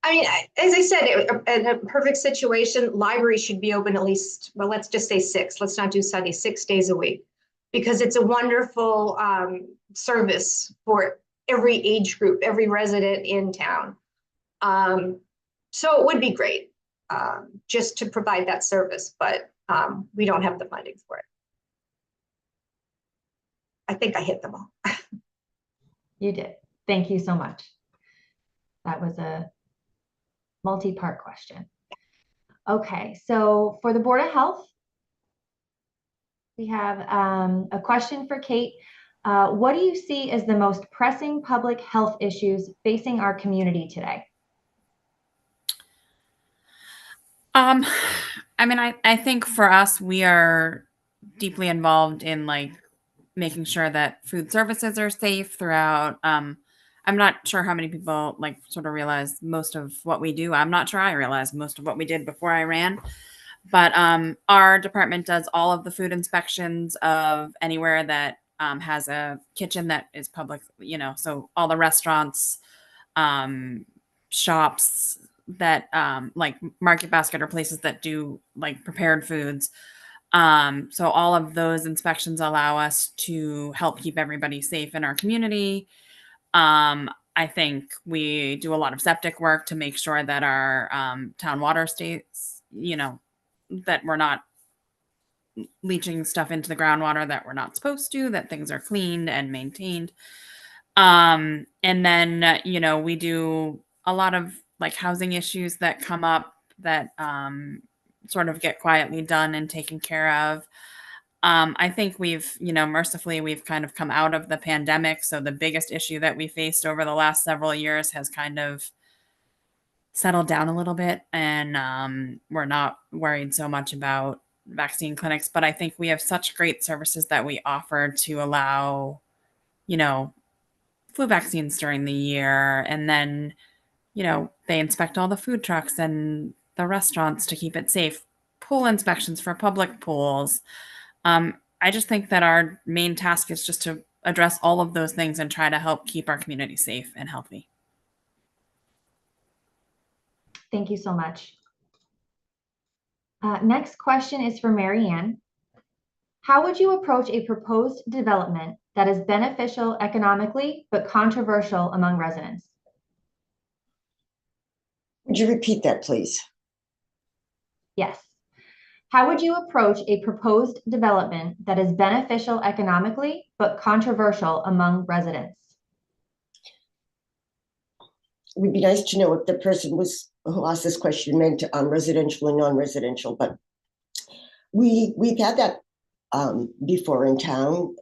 I mean, as I said, in a perfect situation, library should be open at least, well, let's just say 6. Let's not do Sunday, 6 days a week, because it's a wonderful service for every age group, every resident in town. So it would be great just to provide that service, but we don't have the funding for it. I think I hit them all. You did. Thank you so much. That was a multi-part question. Okay, so for the Board of Health, we have a question for Kate. What do you see as the most pressing public health issues facing our community today? I mean, I think for us, we are deeply involved in like making sure that food services are safe throughout. I'm not sure how many people like sort of realize most of what we do. I'm not sure I realized most of what we did before I ran. But our department does all of the food inspections of anywhere that has a kitchen that is public, you know, so all the restaurants, shops that like Market Basket or places that do like prepared foods. So all of those inspections allow us to help keep everybody safe in our community. I think we do a lot of septic work to make sure that our town water stays, you know, that we're not leaching stuff into the groundwater that we're not supposed to, that things are cleaned and maintained. And then, you know, we do a lot of like housing issues that come up that sort of get quietly done and taken care of. I think we've, mercifully, we've kind of come out of the pandemic. So the biggest issue that we faced over the last several years has kind of settled down a little bit. And we're not worried so much about vaccine clinics. But I think we have such great services that we offer to allow, flu vaccines during the year. And then, they inspect all the food trucks and the restaurants to keep it safe, pool inspections for public pools. I just think that our main task is just to address all of those things and try to help keep our community safe and healthy. Thank you so much. Next question is for Mary Ann. How would you approach a proposed development that is beneficial economically but controversial among residents? Would you repeat that, please? Yes. How would you approach a proposed development that is beneficial economically but controversial among residents? It would be nice to know if the person who asked this question meant residential and non-residential, but we've had that before in town,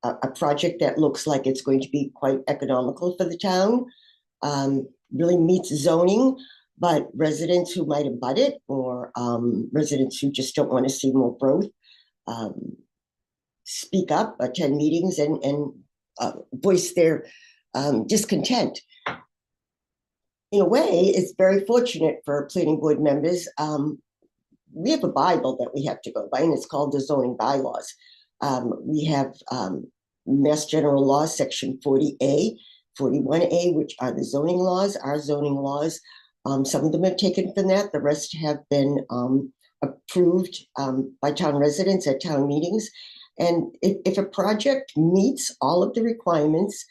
a project that looks like it's going to be quite economical for the town, really meets zoning, but residents who might abut it or residents who just don't want to see more growth speak up, attend meetings, and voice their discontent. In a way, it's very fortunate for planning board members. We have a Bible that we have to go by, and it's called the zoning bylaws. We have Mass General Law, Section 40A, 41A, which are the zoning laws, our zoning laws. Some of them are taken from that. The rest have been approved by town residents at town meetings. And if a project meets all of the requirements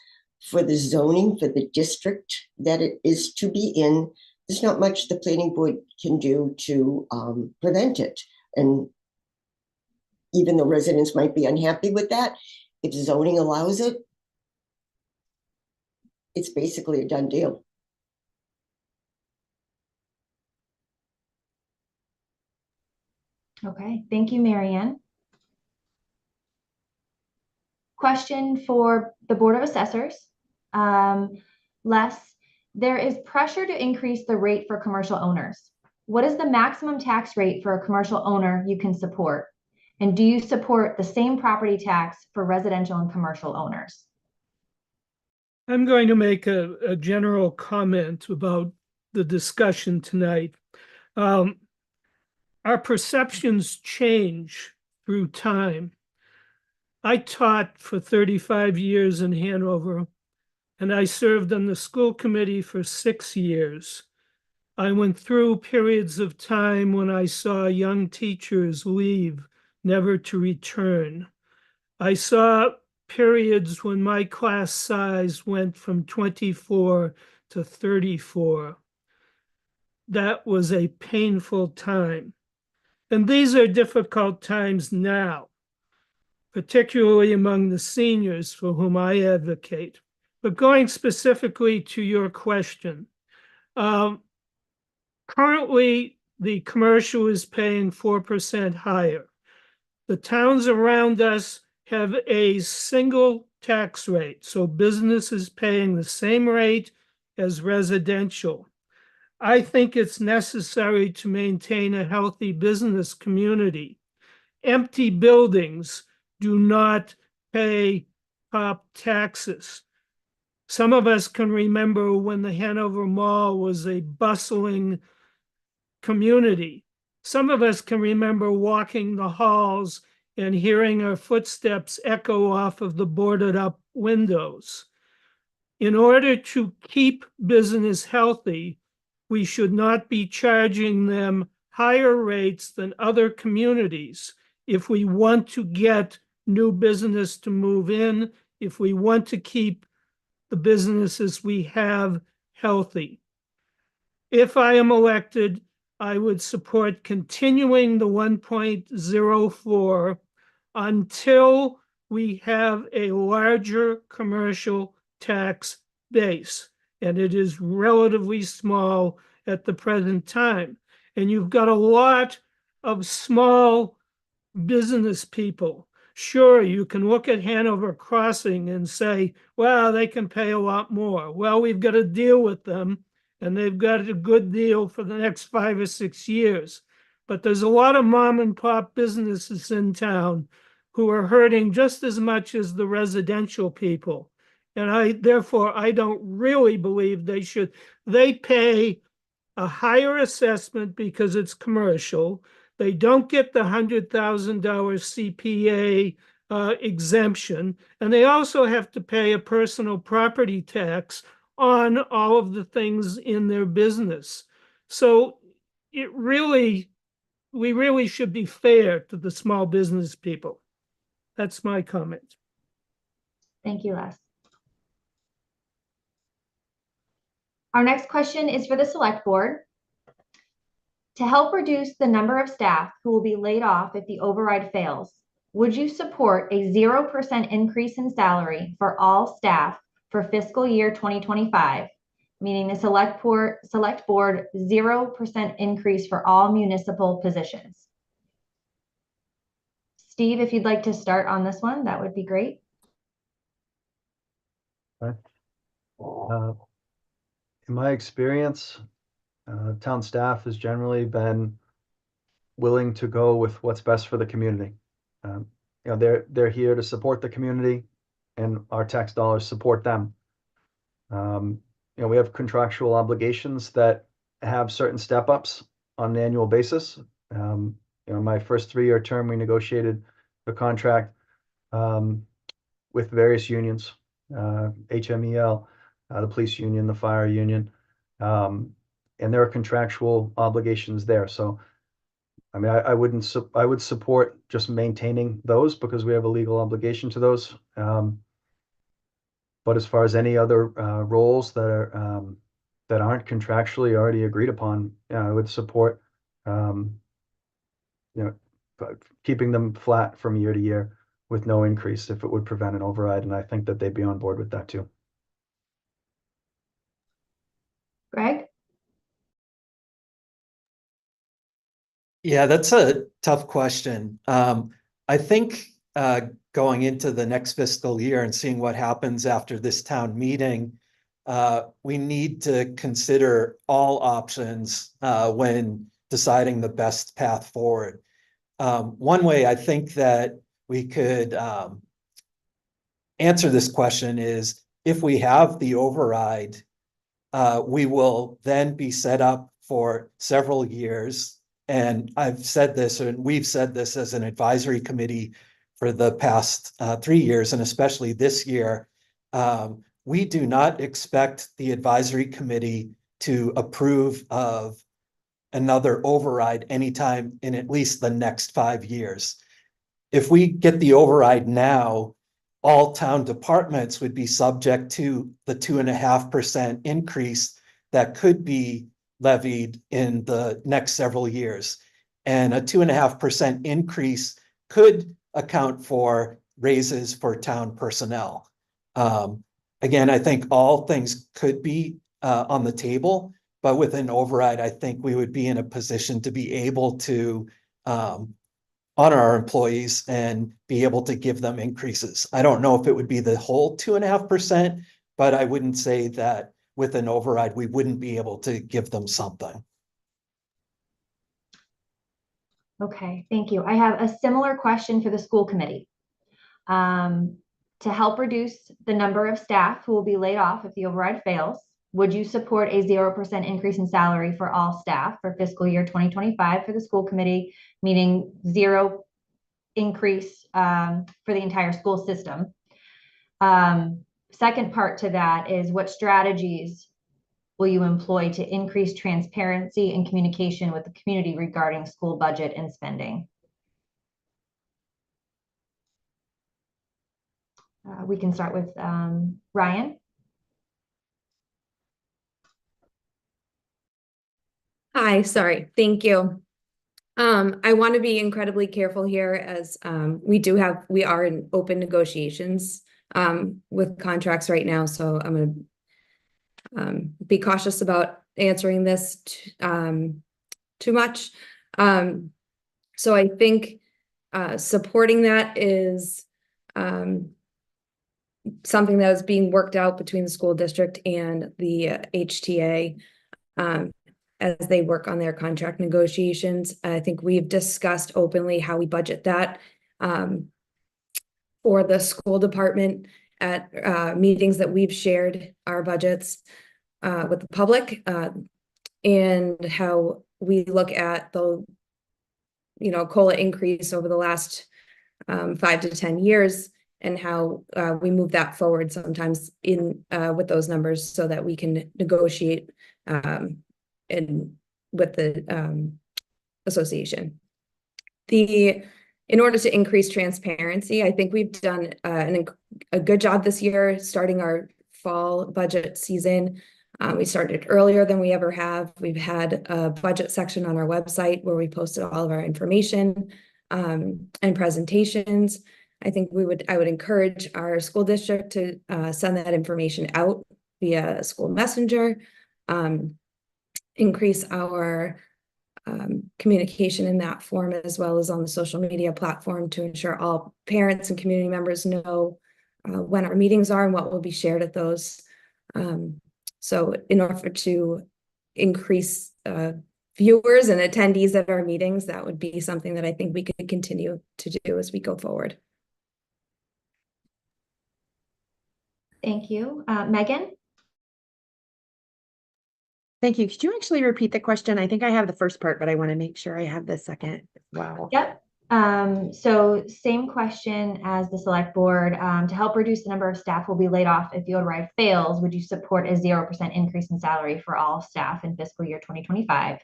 for the zoning, for the district that it is to be in, there's not much the planning board can do to prevent it. And even though residents might be unhappy with that, if zoning allows it, it's basically a done deal. Okay, thank you, Mary Ann. Question for the Board of Assessors. Les, there is pressure to increase the rate for commercial owners. What is the maximum tax rate for a commercial owner you can support? And do you support the same property tax for residential and commercial owners? I'm going to make a general comment about the discussion tonight. Our perceptions change through time. I taught for 35 years in Hanover, and I served on the school committee for 6 years. I went through periods of time when I saw young teachers leave, never to return. I saw periods when my class size went from 24 to 34. That was a painful time. And these are difficult times now, particularly among the seniors for whom I advocate. But going specifically to your question, currently the commercial is paying 4% higher. The towns around us have a single tax rate, so business is paying the same rate as residential. I think it's necessary to maintain a healthy business community. Empty buildings do not pay top taxes. Some of us can remember when the Hanover Mall was a bustling community. Some of us can remember walking the halls and hearing our footsteps echo off of the boarded up windows. In order to keep business healthy, we should not be charging them higher rates than other communities if we want to get new business to move in, if we want to keep the businesses we have healthy. If I am elected, I would support continuing the 1.04 until we have a larger commercial tax base. And it is relatively small at the present time. And you've got a lot of small business people. Sure, you can look at Hanover Crossing and say, well, they can pay a lot more. Well, we've got to deal with them, and they've got a good deal for the next 5 or 6 years. But there's a lot of mom and pop businesses in town who are hurting just as much as the residential people. And therefore, I don't really believe they pay a higher assessment because it's commercial. They don't get the $100,000 CPA exemption, and they also have to pay a personal property tax on all of the things in their business. So we really should be fair to the small business people. That's my comment. Thank you, Les. Our next question is for the select board. To help reduce the number of staff who will be laid off if the override fails, would you support a 0% increase in salary for all staff for fiscal year 2025, meaning the select board 0% increase for all municipal positions? Steve, if you'd like to start on this one, that would be great. In my experience, town staff has generally been willing to go with what's best for the community. They're here to support the community, and our tax dollars support them. We have contractual obligations that have certain step-ups on an annual basis. My first 3-year term, we negotiated a contract with various unions, HMEL, the police union, the fire union, and there are contractual obligations there. So, I would support just maintaining those because we have a legal obligation to those. But as far as any other roles that aren't contractually already agreed upon, I would support keeping them flat from year to year with no increase if it would prevent an override, and I think that they'd be on board with that too. Greg? Yeah, that's a tough question. I think going into the next fiscal year and seeing what happens after this town meeting, we need to consider all options when deciding the best path forward. One way I think that we could answer this question is if we have the override, we will then be set up for several years. And I've said this, and we've said this as an advisory committee for the past 3 years, and especially this year. We do not expect the advisory committee to approve of another override anytime in at least the next 5 years. If we get the override now, all town departments would be subject to the 2.5% increase that could be levied in the next several years. And a 2.5% increase could account for raises for town personnel. Again, I think all things could be on the table, but with an override, I think we would be in a position to be able to honor our employees and be able to give them increases. I don't know if it would be the whole 2.5%, but I wouldn't say that with an override, we wouldn't be able to give them something. Okay, thank you. I have a similar question for the school committee. To help reduce the number of staff who will be laid off if the override fails, would you support a 0% increase in salary for all staff for fiscal year 2025 for the school committee, meaning 0 increase for the entire school system? Second part to that is, what strategies will you employ to increase transparency and communication with the community regarding school budget and spending? We can start with Ryan. Hi, sorry. Thank you. I want to be incredibly careful here as we are in open negotiations with contracts right now. So I'm going to be cautious about answering this too much. So I think Supporting that is something that is being worked out between the school district and the HTA as they work on their contract negotiations. I think we've discussed openly how we budget that for the school department at meetings that we've shared our budgets with the public, and how we look at the COLA increase over the last 5 to 10 years, and how we move that forward sometimes in with those numbers so that we can negotiate with the association. In order to increase transparency, I think we've done a good job this year starting our fall budget season. We started earlier than we ever have. We've had a budget section on our website where we posted all of our information and presentations. I think I would encourage our school district to send that information out via school messenger, increase our communication in that form, as well as on the social media platform, to ensure all parents and community members know when our meetings are and what will be shared at those. So in order to increase viewers and attendees at our meetings, that would be something that I think we could continue to do as we go forward. Thank you. Megan? Thank you. Could you actually repeat the question? I think I have the first part, but I want to make sure I have the second as well. Yep. So same question as the select board. To help reduce the number of staff who will be laid off if Field Ride fails, would you support a 0% increase in salary for all staff in fiscal year 2025?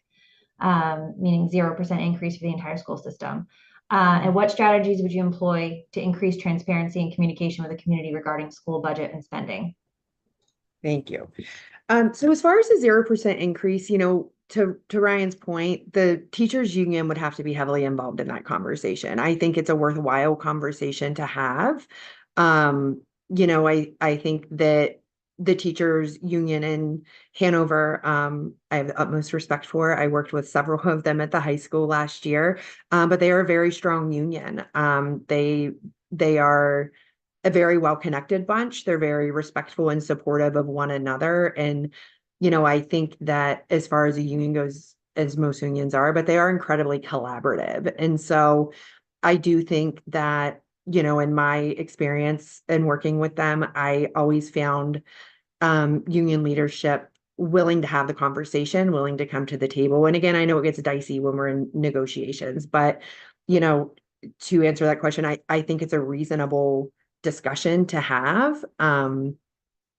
Meaning 0% increase for the entire school system. And what strategies would you employ to increase transparency and communication with the community regarding school budget and spending? Thank you. So as far as the 0% increase, to Ryan's point, the teachers union would have to be heavily involved in that conversation. I think it's a worthwhile conversation to have. I think that the teachers union in Hanover, I have the utmost respect for. I worked with several of them at the high school last year, but they are a very strong union. They are a very well-connected bunch. They're very respectful and supportive of one another. And, I think that as far as a union goes, as most unions are, but they are incredibly collaborative. And so I do think that, in my experience in working with them, I always found union leadership willing to have the conversation, willing to come to the table. And again, I know it gets dicey when we're in negotiations, but, to answer that question, I think it's a reasonable discussion to have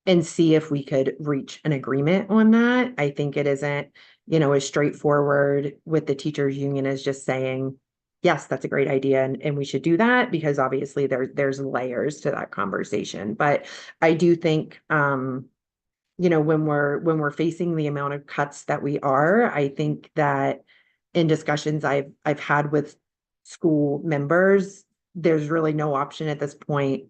and see if we could reach an agreement on that. I think it isn't, as straightforward with the teachers union as just saying, yes, that's a great idea and we should do that, because obviously there's layers to that conversation. But I do think when we're facing the amount of cuts that we are, I think that in discussions I've had with school members, there's really no option at this point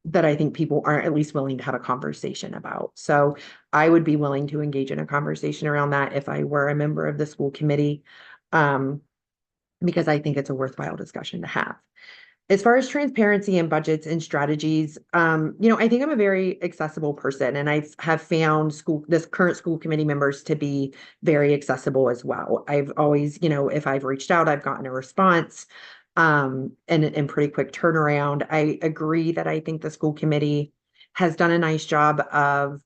that I think people aren't at least willing to have a conversation about. So I would be willing to engage in a conversation around that if I were a member of the school committee, because I think it's a worthwhile discussion to have. As far as transparency and budgets and strategies, I think I'm a very accessible person, and I have found this current school committee members to be very accessible as well. I've always, if I've reached out, I've gotten a response. And pretty quick turnaround. I agree that I think the school committee has done a nice job of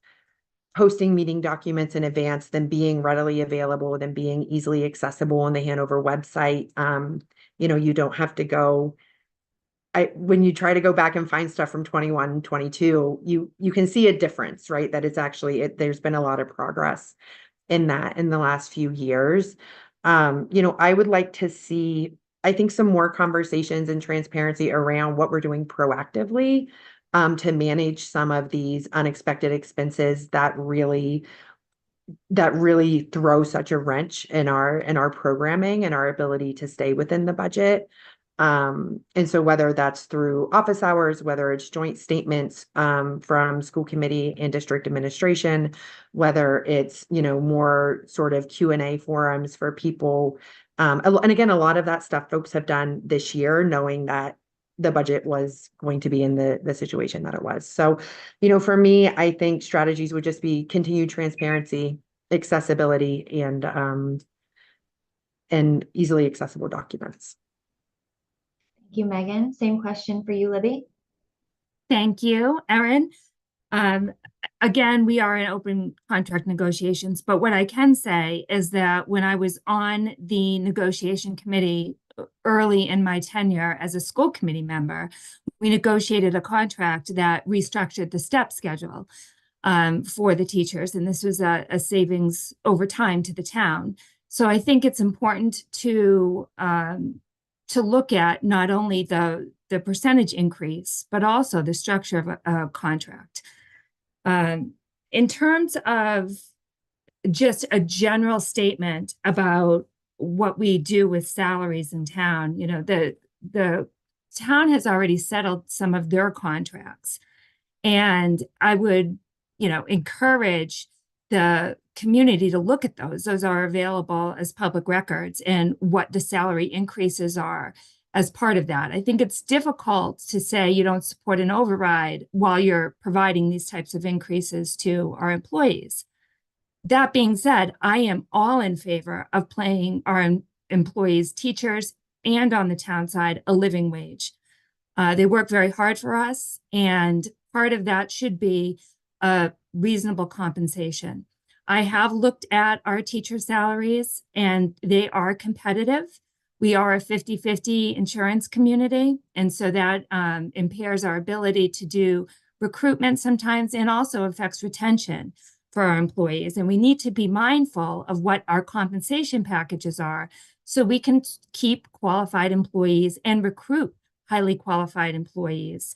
posting meeting documents in advance, them being readily available, them being easily accessible on the Hanover website. You don't have to go. When you try to go back and find stuff from 21, 22, you can see a difference, right? That it's actually, there's been a lot of progress in that in the last few years. I would like to see, I think, some more conversations and transparency around what we're doing proactively to manage some of these unexpected expenses that really throw such a wrench in our programming and our ability to stay within the budget. And so whether that's through office hours, whether it's joint statements from school committee and district administration, whether it's, more sort of Q&A forums for people And again, a lot of that stuff folks have done this year, knowing that the budget was going to be in the situation that it was. So, for me, I think strategies would just be continued transparency, accessibility, and easily accessible documents. Thank you, Megan. Same question for you, Libby. Thank you, Erin. Again, we are in open contract negotiations, but what I can say is that when I was on the negotiation committee early in my tenure as a school committee member, we negotiated a contract that restructured the step schedule for the teachers, and this was a savings over time to the town. So I think it's important to look at not only the percentage increase, but also the structure of a contract. In terms of just a general statement about what we do with salaries in town, the town has already settled some of their contracts. And I would, encourage the community to look at those. Those are available as public records, and what the salary increases are as part of that. I think it's difficult to say you don't support an override while you're providing these types of increases to our employees. That being said, I am all in favor of paying our employees, teachers, and on the town side, a living wage. They work very hard for us, and part of that should be a reasonable compensation. I have looked at our teacher salaries, and they are competitive. We are a 50-50 insurance community, and so that impairs our ability to do recruitment sometimes, and also affects retention for our employees. And we need to be mindful of what our compensation packages are so we can keep qualified employees and recruit highly qualified employees,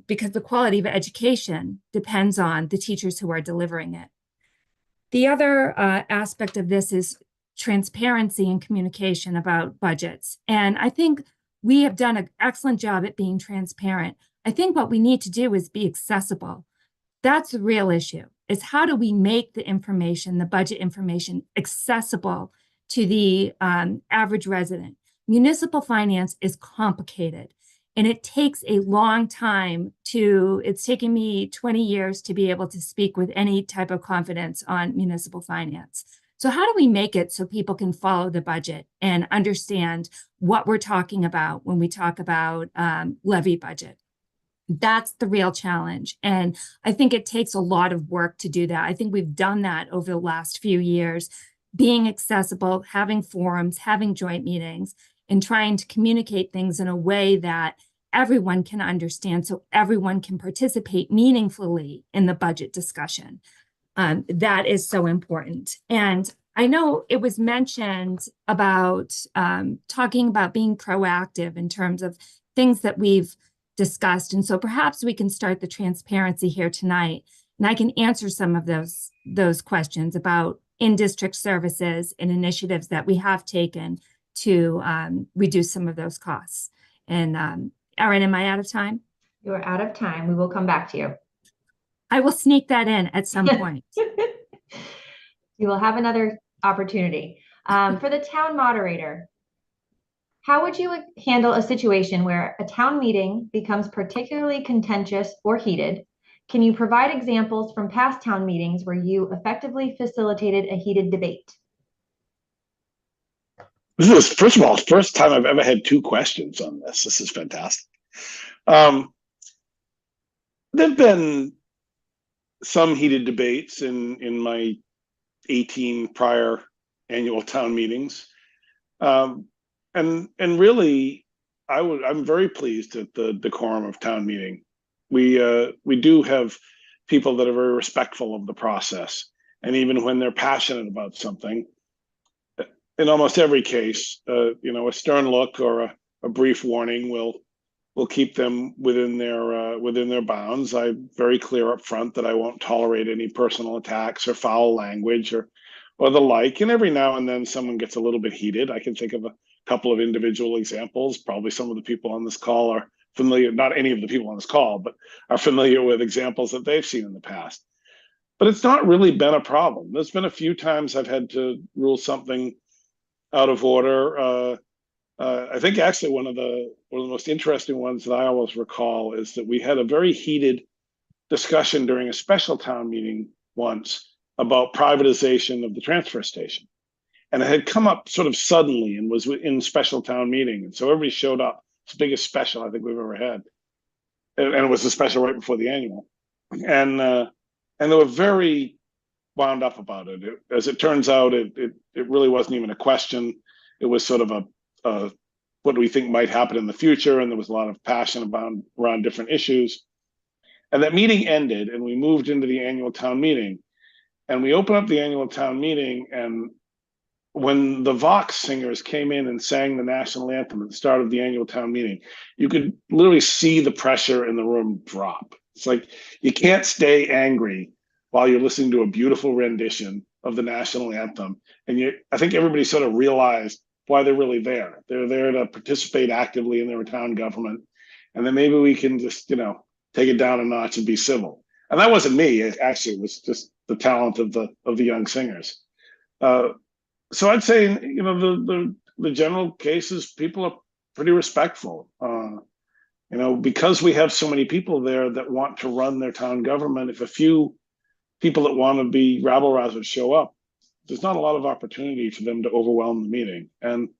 because the quality of education depends on the teachers who are delivering it. The other aspect of this is transparency and communication about budgets. And I think we have done an excellent job at being transparent. I think what we need to do is be accessible. That's the real issue, is how do we make the information, the budget information, accessible to the average resident? Municipal finance is complicated, and it takes a long time it's taken me 20 years to be able to speak with any type of confidence on municipal finance. So how do we make it so people can follow the budget and understand what we're talking about when we talk about levy budget? That's the real challenge. And I think it takes a lot of work to do that. I think we've done that over the last few years, being accessible, having forums, having joint meetings, and trying to communicate things in a way that everyone can understand, so everyone can participate meaningfully in the budget discussion. That is so important. And I know it was mentioned about talking about being proactive in terms of things that we've discussed. And so perhaps we can start the transparency here tonight, and I can answer some of those questions about in-district services and initiatives that we have taken to reduce some of those costs. And Erin, am I out of time? You are out of time. We will come back to you. I will sneak that in at some point. You will have another opportunity. For the town moderator, how would you handle a situation where a town meeting becomes particularly contentious or heated? Can you provide examples from past town meetings where you effectively facilitated a heated debate? This is, first of all, the first time I've ever had 2 questions on this. This is fantastic. There've been some heated debates in my 18 prior annual town meetings. And really, I'm very pleased at the decorum of town meeting. We do have people that are very respectful of the process, and even when they're passionate about something, in almost every case, a stern look or a brief warning will keep them within their bounds. I'm very clear up front that I won't tolerate any personal attacks or foul language or the like. And every now and then someone gets a little bit heated. I can think of a couple of individual examples. Probably some of the people on this call are familiar, not any of the people on this call, but are familiar with examples that they've seen in the past. But it's not really been a problem. There's been a few times I've had to rule something out of order. I think actually one of the most interesting ones that I always recall is that we had a very heated discussion during a special town meeting once about privatization of the transfer station. And it had come up sort of suddenly and was in special town meeting. And so everybody showed up. It's the biggest special I think we've ever had. And it was a special right before the annual. And they were very wound up about it. As it turns out, it really wasn't even a question. It was sort of a what do we think might happen in the future? And there was a lot of passion around different issues. And that meeting ended and we moved into the annual town meeting. And we opened up the annual town meeting, and when the Vox singers came in and sang the national anthem at the start of the annual town meeting, you could literally see the pressure in the room drop. It's like you can't stay angry while you're listening to a beautiful rendition of the national anthem. And I think everybody sort of realized why they're really there. They're there to participate actively in their town government. And then maybe we can just, take it down a notch and be civil. And that wasn't me. It actually was just the talent of the young singers. So I'd say, the general case is people are pretty respectful. Because we have so many people there that want to run their town government, if a few people that want to be rabble-rousers show up, there's not a lot of opportunity for them to overwhelm the meeting. And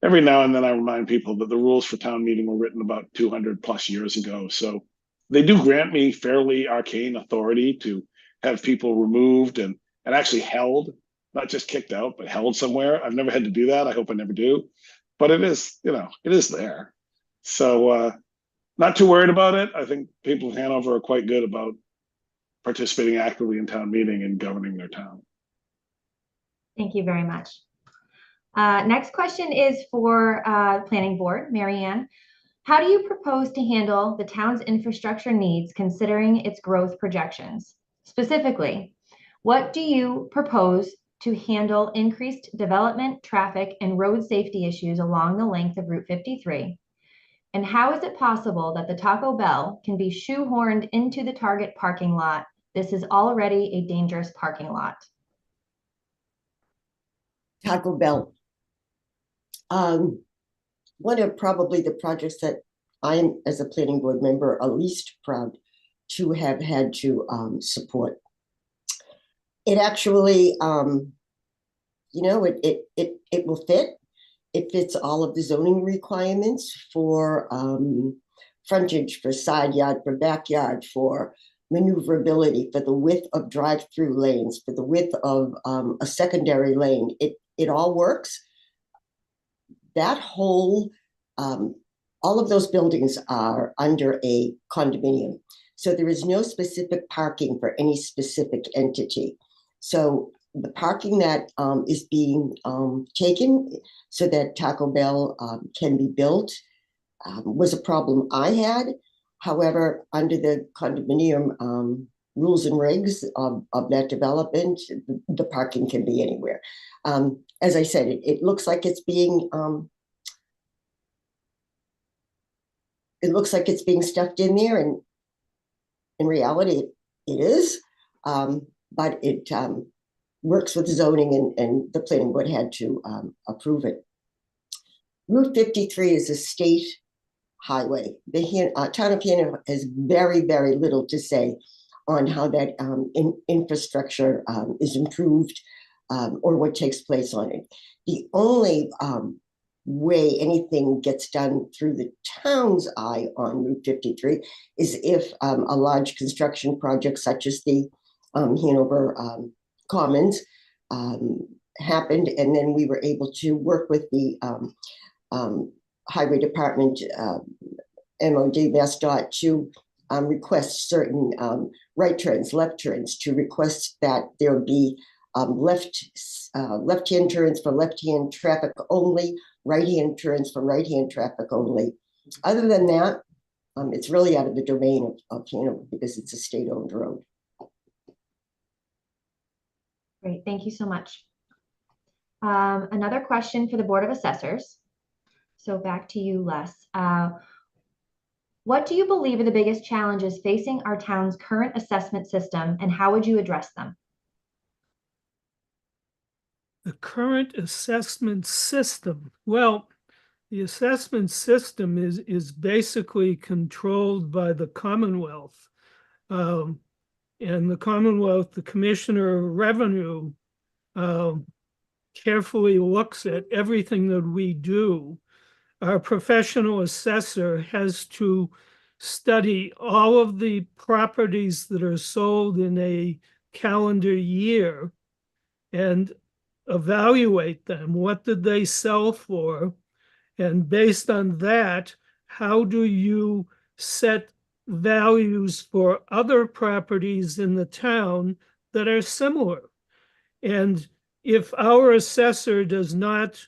every now and then I remind people that the rules for town meeting were written about 200 plus years ago. So they do grant me fairly arcane authority to have people removed and actually held, not just kicked out, but held somewhere. I've never had to do that. I hope I never do. But it is, it is there. So not too worried about it. I think people in Hanover are quite good about participating actively in town meeting and governing their town. Thank you very much. Next question is for Planning Board, Mary Ann. How do you propose to handle the town's infrastructure needs considering its growth projections? Specifically, what do you propose to handle increased development, traffic, and road safety issues along the length of Route 53? And how is it possible that the Taco Bell can be shoehorned into the Target parking lot? This is already a dangerous parking lot. Taco Bell. One of probably the projects that I'm, as a planning board member, are least proud to have had to support. It actually, it will fit. It fits all of the zoning requirements for frontage, for side yard, for backyard, for maneuverability, for the width of drive-through lanes, for the width of a secondary lane. It all works. That whole, all of those buildings are under a condominium. So there is no specific parking for any specific entity. So the parking that is being taken so that Taco Bell can be built was a problem I had. However, under the condominium rules and regs of that development, the parking can be anywhere. As I said, it looks like it's being stuffed in there, and in reality, it is. But it works with zoning, and the planning board had to approve it. Route 53 is a state highway. The town of Hanover has very, very little to say on how that infrastructure is improved or what takes place on it. The only way anything gets done through the town's eye on Route 53 is if a large construction project such as the Hanover Commons happened, and then we were able to work with the Highway Department, MOD, MassDOT, to request certain right turns, left turns, to request that there be left-hand turns for left-hand traffic only, right-hand turns for right-hand traffic only. Other than that, it's really out of the domain of Hanover because it's a state-owned road. Great, thank you so much. Another question for the Board of Assessors. So back to you, Les. What do you believe are the biggest challenges facing our town's current assessment system, and how would you address them? the current assessment system. Well, the assessment system is basically controlled by the Commonwealth. And the Commonwealth, the Commissioner of Revenue, carefully looks at everything that we do. Our professional assessor has to study all of the properties that are sold in a calendar year and evaluate them. What did they sell for? And based on that, how do you set values for other properties in the town that are similar? And if our assessor does not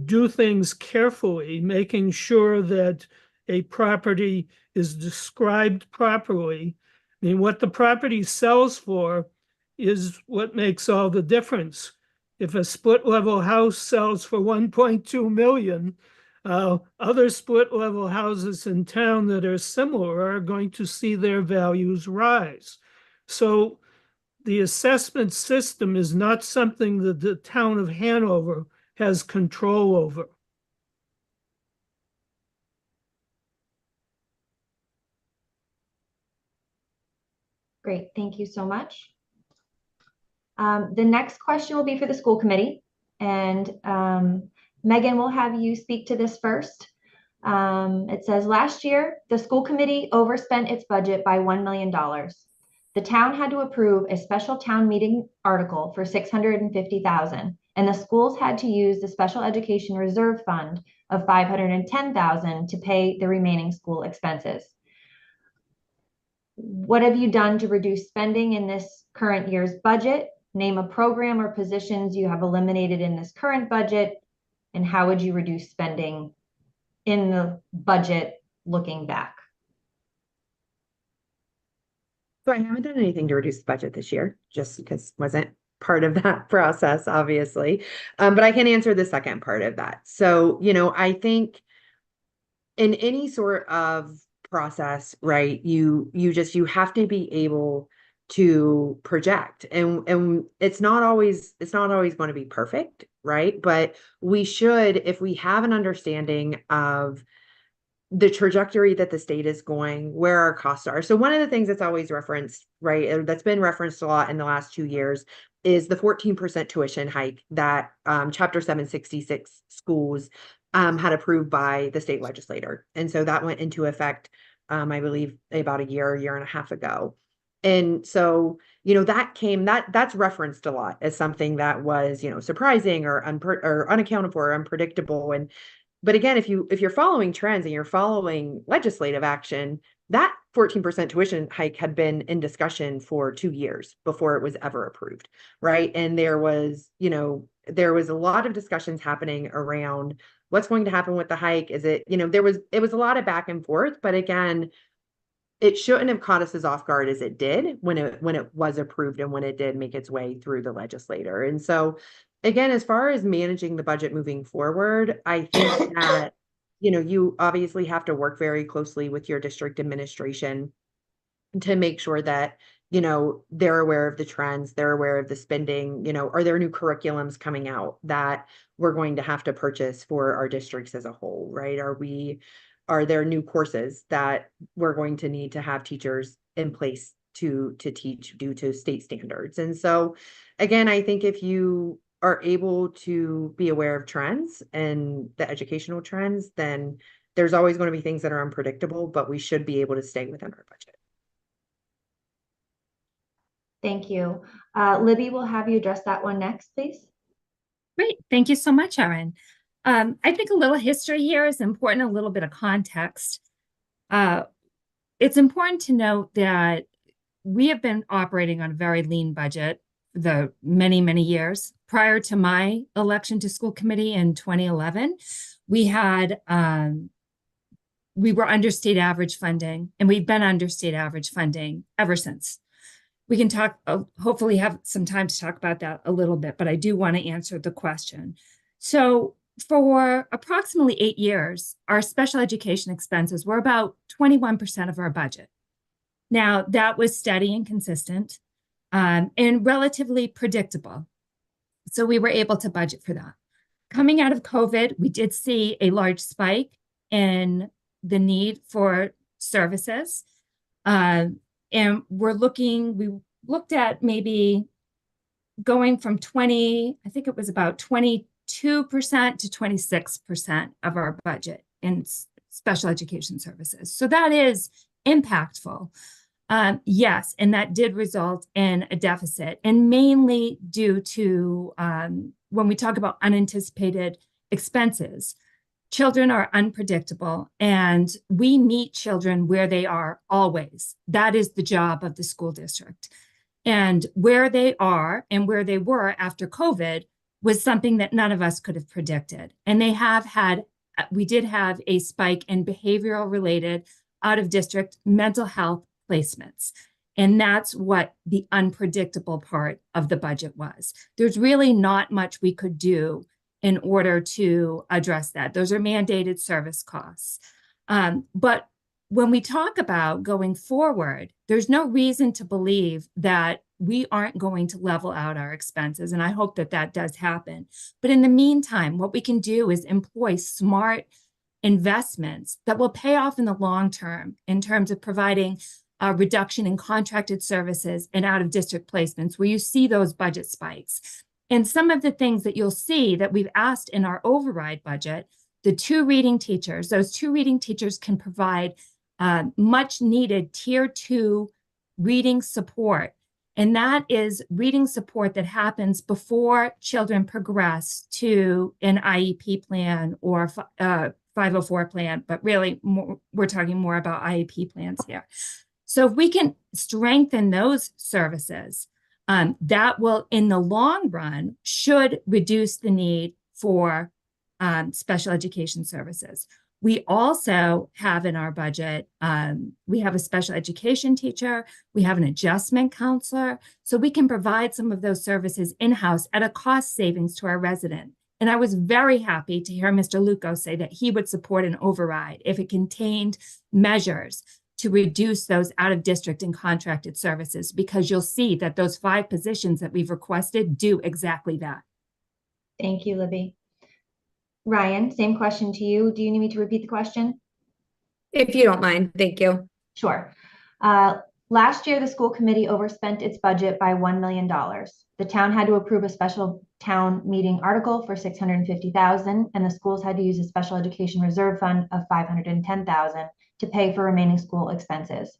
do things carefully, making sure that a property is described properly, I mean, what the property sells for is what makes all the difference. If a split level house sells for 1.2 million, other split level houses in town that are similar are going to see their values rise. So the assessment system is not something that the town of Hanover has control over. Great, thank you so much. The next question will be for the school committee, and Megan will have you speak to this first. It says, last year, the school committee overspent its budget by $1 million. The town had to approve a special town meeting article for $650,000, and the schools had to use the special education reserve fund of $510,000 to pay the remaining school expenses. What have you done to reduce spending in this current year's budget? Name a program or positions you have eliminated in this current budget, and how would you reduce spending in the budget looking back? So I haven't done anything to reduce the budget this year, just because wasn't part of that process, obviously. But I can answer the second part of that. So, I think in any sort of process, right, you have to be able to project, and it's not always going to be perfect, right? But we should, if we have an understanding of the trajectory that the state is going, where our costs are. So one of the things that's always referenced, right, that's been referenced a lot in the last 2 years, is the 14% tuition hike that Chapter 766 schools had approved by the state legislator. And so that went into effect, I believe, about a year and a half ago. And so, that's referenced a lot as something that was, surprising or unaccountable for, or unpredictable. But again, if you're following trends and you're following legislative action, that 14% tuition hike had been in discussion for 2 years before it was ever approved, right? And there was a lot of discussions happening around what's going to happen with the hike. Is it, it was a lot of back and forth, but again, it shouldn't have caught us as off guard as it did when it was approved and when it did make its way through the legislator. And so, again, as far as managing the budget moving forward, I think that, you obviously have to work very closely with your district administration to make sure that, they're aware of the trends, they're aware of the spending, are there new curriculums coming out that we're going to have to purchase for our districts as a whole, right? Are there new courses that we're going to need to have teachers in place to teach due to state standards? And so, again, I think if you are able to be aware of trends and the educational trends, then there's always going to be things that are unpredictable, but we should be able to stay within our budget. Thank you. Libby, will have you address that one next, please. Great. Thank you so much, Erin. I think a little history here is important, a little bit of context. It's important to note that we have been operating on a very lean budget the many, many years. Prior to my election to school committee in 2011, we were under state average funding, and we've been under state average funding ever since. We can talk, hopefully have some time to talk about that a little bit, but I do want to answer the question. So for approximately 8 years, our special education expenses were about 21% of our budget. Now, that was steady and consistent and relatively predictable. So we were able to budget for that. Coming out of COVID, we did see a large spike in the need for services. And we looked at maybe going from 20, I think it was about 22% to 26% of our budget in special education services. So that is impactful. Yes, and that did result in a deficit, and mainly due to when we talk about unanticipated expenses, children are unpredictable, and we meet children where they are always. That is the job of the school district. And where they are and where they were after COVID was something that none of us could have predicted. And we did have a spike in behavioral related out of district mental health placements. And that's what the unpredictable part of the budget was. There's really not much we could do in order to address that. Those are mandated service costs. But when we talk about going forward, there's no reason to believe that we aren't going to level out our expenses. And I hope that that does happen. But in the meantime, what we can do is employ smart investments that will pay off in the long term in terms of providing a reduction in contracted services and out of district placements where you see those budget spikes. And some of the things that you'll see that we've asked in our override budget, the 2 reading teachers, those 2 reading teachers can provide much needed tier 2 reading support. And that is reading support that happens before children progress to an IEP plan or 504 plan, but really we're talking more about IEP plans here. So if we can strengthen those services, that will, in the long run, should reduce the need for special education services. We also have in our budget, we have a special education teacher, we have an adjustment counselor, so we can provide some of those services in-house at a cost savings to our resident. And I was very happy to hear Mr. Luco say that he would support an override if it contained measures to reduce those out-of-district and contracted services, because you'll see that those 5 positions that we've requested do exactly that. Thank you, Libby. Ryan, same question to you. Do you need me to repeat the question? If you don't mind, thank you. Sure. Last year, the school committee overspent its budget by $1 million. The town had to approve a special town meeting article for $650,000, and the schools had to use a special education reserve fund of $510,000 to pay for remaining school expenses.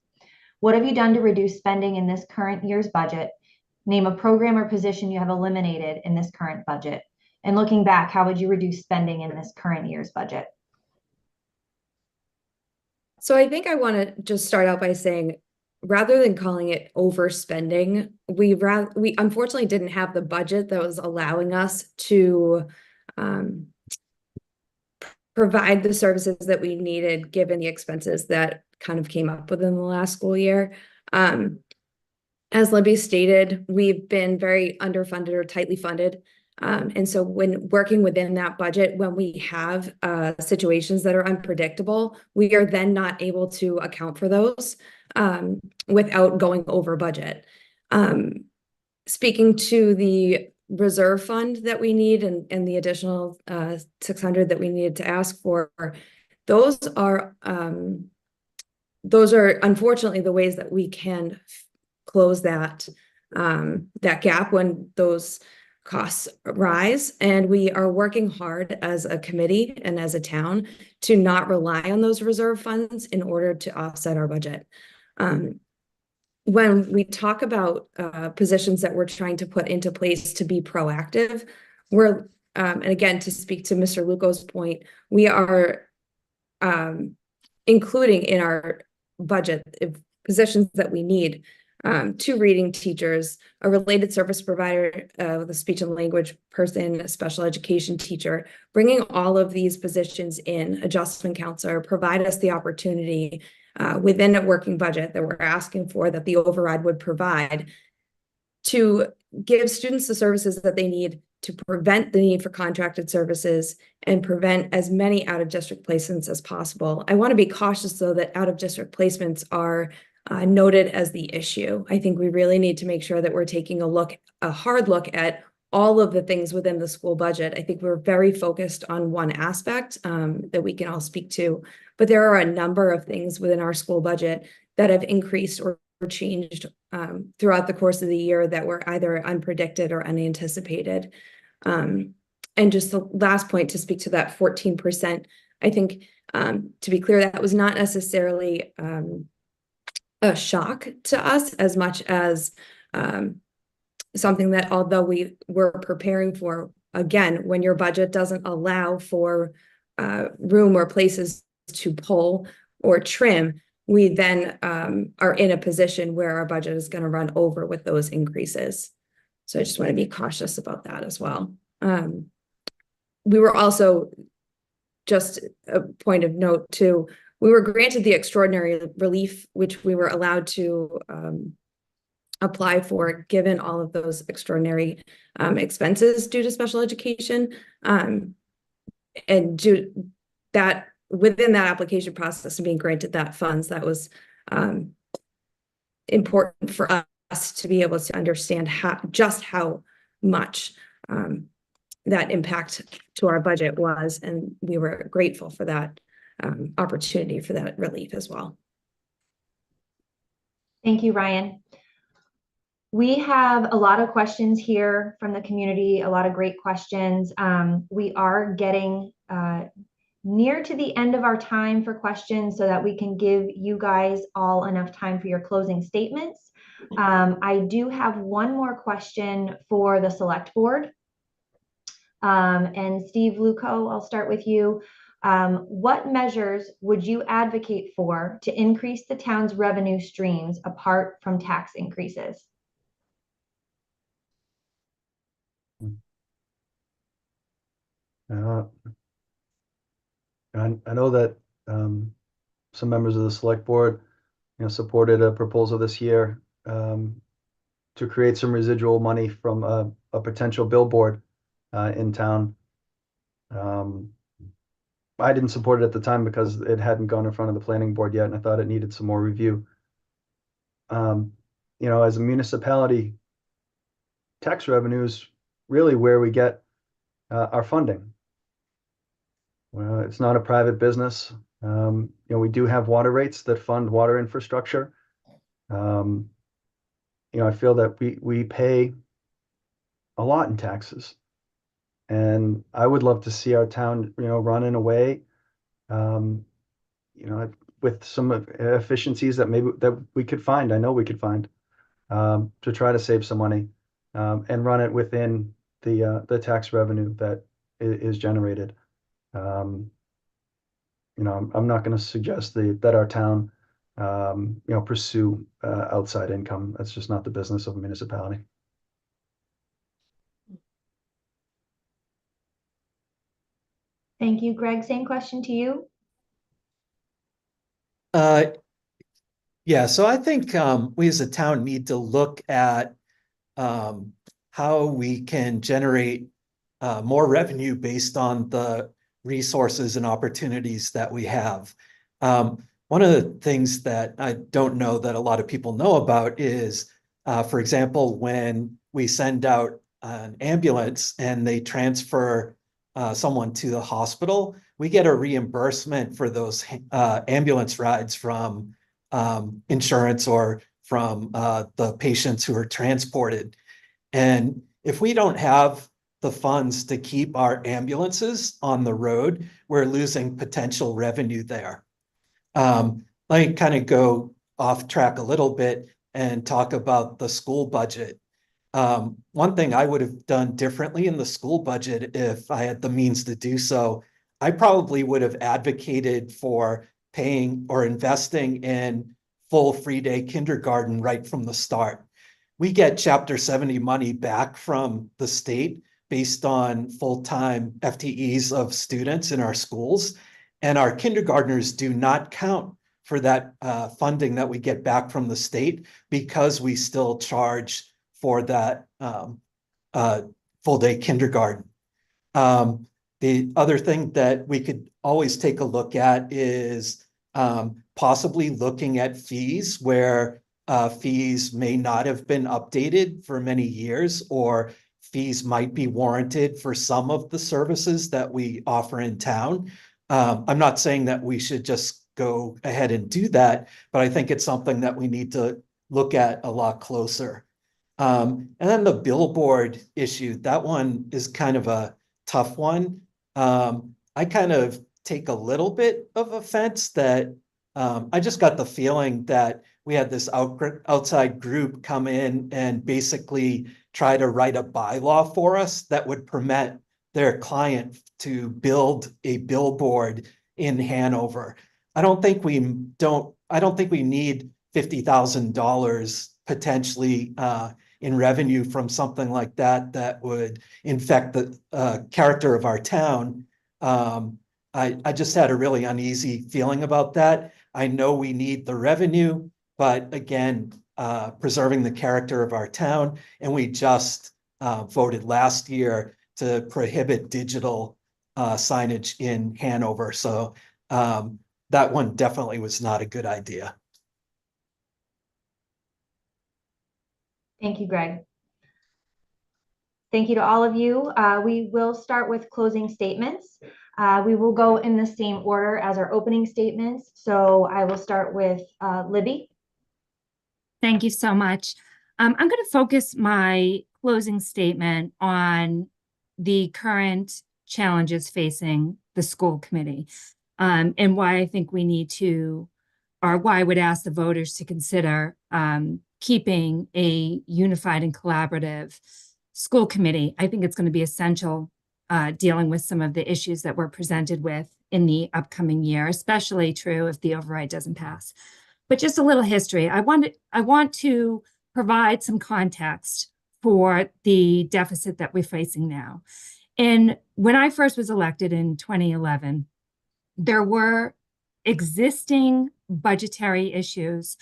What have you done to reduce spending in this current year's budget? Name a program or position you have eliminated in this current budget. And looking back, how would you reduce spending in this current year's budget? So I think I want to just start out by saying, rather than calling it overspending, we unfortunately didn't have the budget that was allowing us to provide the services that we needed, given the expenses that kind of came up within the last school year. As Libby stated, we've been very underfunded or tightly funded. And so when working within that budget, when we have situations that are unpredictable, we are then not able to account for those without going over budget. Speaking to the reserve fund that we need and the additional 600 that we needed to ask for, those are unfortunately the ways that we can close that gap when those costs rise. And we are working hard as a committee and as a town to not rely on those reserve funds in order to offset our budget. When we talk about positions that we're trying to put into place to be proactive, we're, and again, to speak to Mr. Luco's point, we are including in our budget positions that we need, 2 reading teachers, a related service provider with a speech and language person, a special education teacher, bringing all of these positions in, adjustment counselor, provide us the opportunity within a working budget that we're asking for, that the override would provide, to give students the services that they need to prevent the need for contracted services and prevent as many out-of-district placements as possible. I want to be cautious, though, that out-of-district placements are noted as the issue. I think we really need to make sure that we're taking a hard look at all of the things within the school budget. I think we're very focused on one aspect that we can all speak to, but there are a number of things within our school budget that have increased or changed throughout the course of the year that were either unpredicted or unanticipated. And just the last point to speak to that 14%, I think to be clear, that was not necessarily a shock to us as much as something that, although we were preparing for, again, when your budget doesn't allow for room or places to pull or trim, we then are in a position where our budget is going to run over with those increases. So I just want to be cautious about that as well. We were also, just a point of note too, we were granted the extraordinary relief, which we were allowed to apply for, given all of those extraordinary expenses due to special education. And due that, within that application process and being granted that funds, that was important for us to be able to understand how much that impact to our budget was, and we were grateful for that opportunity for that relief as well. Thank you, Ryan. We have a lot of questions here from the community, a lot of great questions. We are getting near to the end of our time for questions so that we can give you guys all enough time for your closing statements. I do have one more question for the select board. And Steve Luco, I'll start with you. What measures would you advocate for to increase the town's revenue streams apart from tax increases? I know that some members of the select board, supported a proposal this year to create some residual money from a potential billboard in town. I didn't support it at the time because it hadn't gone in front of the planning board yet, and I thought it needed some more review. As a municipality, tax revenue is really where we get our funding. Well, it's not a private business. We do have water rates that fund water infrastructure. I feel that we pay a lot in taxes, and I would love to see our town, run in a way, with some efficiencies that we could find. I know we could find to try to save some money and run it within the tax revenue that is generated. I'm not going to suggest that our town, pursue outside income. That's just not the business of a municipality. Thank you, Greg. Same question to you. Yeah, so I think we as a town need to look at how we can generate more revenue based on the resources and opportunities that we have. One of the things that I don't know that a lot of people know about is, for example, when we send out an ambulance and they transfer someone to the hospital, we get a reimbursement for those ambulance rides from insurance or from the patients who are transported. And if we don't have the funds to keep our ambulances on the road, we're losing potential revenue there. Let me kind of go off track a little bit and talk about the school budget. One thing I would have done differently in the school budget, if I had the means to do so, I probably would have advocated for paying or investing in full free day kindergarten right from the start. We get Chapter 70 money back from the state based on full-time FTEs of students in our schools, and our kindergartners do not count for that funding that we get back from the state because we still charge for that full-day kindergarten. The other thing that we could always take a look at is possibly looking at fees where fees may not have been updated for many years, or fees might be warranted for some of the services that we offer in town. I'm not saying that we should just go ahead and do that, but I think it's something that we need to look at a lot closer. And then the billboard issue, that one is kind of a tough one. I kind of take a little bit of offense that I just got the feeling that we had this outside group come in and basically try to write a bylaw for us that would permit their client to build a billboard in Hanover. I don't think we need $50,000 potentially in revenue from something like that would infect the character of our town. I just had a really uneasy feeling about that. I know we need the revenue, but again, preserving the character of our town, and we just voted last year to prohibit digital signage in Hanover. So that one definitely was not a good idea. Thank you, Greg. Thank you to all of you. We will start with closing statements. We will go in the same order as our opening statements. So I will start with Libby. Thank you so much. I'm going to focus my closing statement on the current challenges facing the school committee, and why I think we need to, or why I would ask the voters to consider keeping a unified and collaborative school committee. I think it's going to be essential dealing with some of the issues that we're presented with in the upcoming year, especially true if the override doesn't pass. But just a little history. I want to provide some context for the deficit that we're facing now. And when I first was elected in 2011, there were existing budgetary issues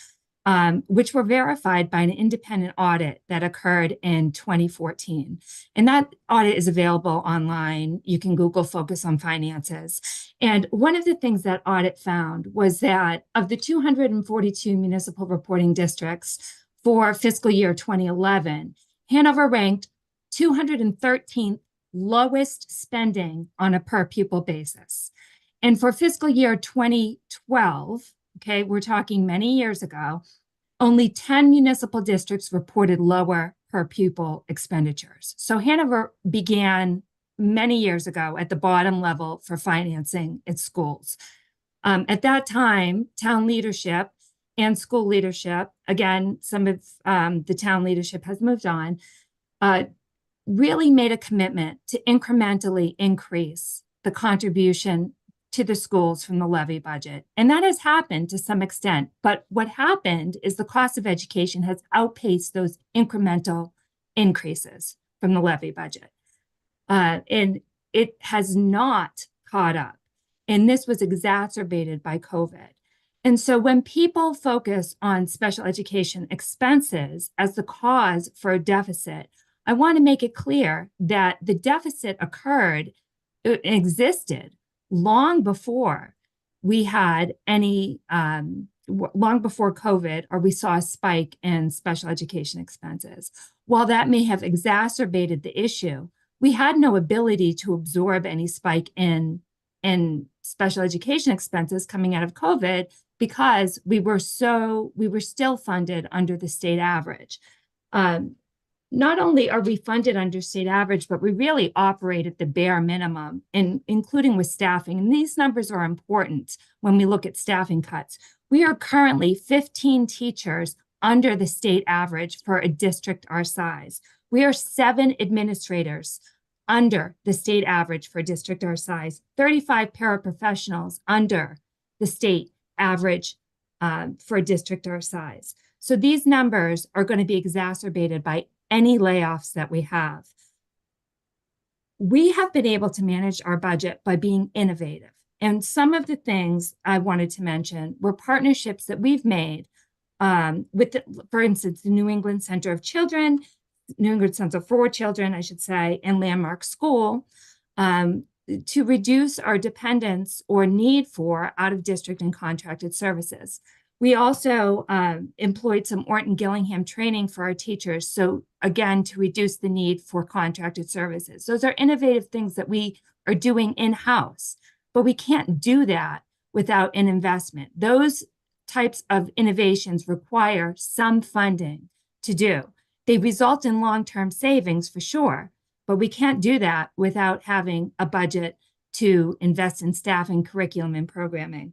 which were verified by an independent audit that occurred in 2014. And that audit is available online. You can Google Focus on Finances. And one of the things that audit found was that of the 242 municipal reporting districts for fiscal year 2011, Hanover ranked 213th lowest spending on a per pupil basis. And for fiscal year 2012, okay, we're talking many years ago, only 10 municipal districts reported lower per pupil expenditures. So Hanover began many years ago at the bottom level for financing its schools. At that time, town leadership and school leadership, again, some of the town leadership has moved on, really made a commitment to incrementally increase the contribution to the schools from the levy budget. And that has happened to some extent. But what happened is the cost of education has outpaced those incremental increases from the levy budget. And it has not caught up. And this was exacerbated by COVID. And so when people focus on special education expenses as the cause for a deficit, I want to make it clear that the deficit existed long before we had any, long before COVID, or we saw a spike in special education expenses. While that may have exacerbated the issue, we had no ability to absorb any spike in special education expenses coming out of COVID because we were still funded under the state average. Not only are we funded under state average, but we really operate at the bare minimum, including with staffing. And these numbers are important when we look at staffing cuts. We are currently 15 teachers under the state average for a district our size. We are 7 administrators under the state average for a district our size, 35 paraprofessionals under the state average for a district our size. So these numbers are going to be exacerbated by any layoffs that we have. We have been able to manage our budget by being innovative. And some of the things I wanted to mention were partnerships that we've made with, for instance, the New England Center of Children, New England Center for Children, I should say, and Landmark School, to reduce our dependence or need for out-of-district and contracted services. We also employed some Orton Gillingham training for our teachers. So again, to reduce the need for contracted services. Those are innovative things that we are doing in-house, but we can't do that without an investment. Those types of innovations require some funding to do. They result in long-term savings for sure, but we can't do that without having a budget to invest in staff and curriculum and programming.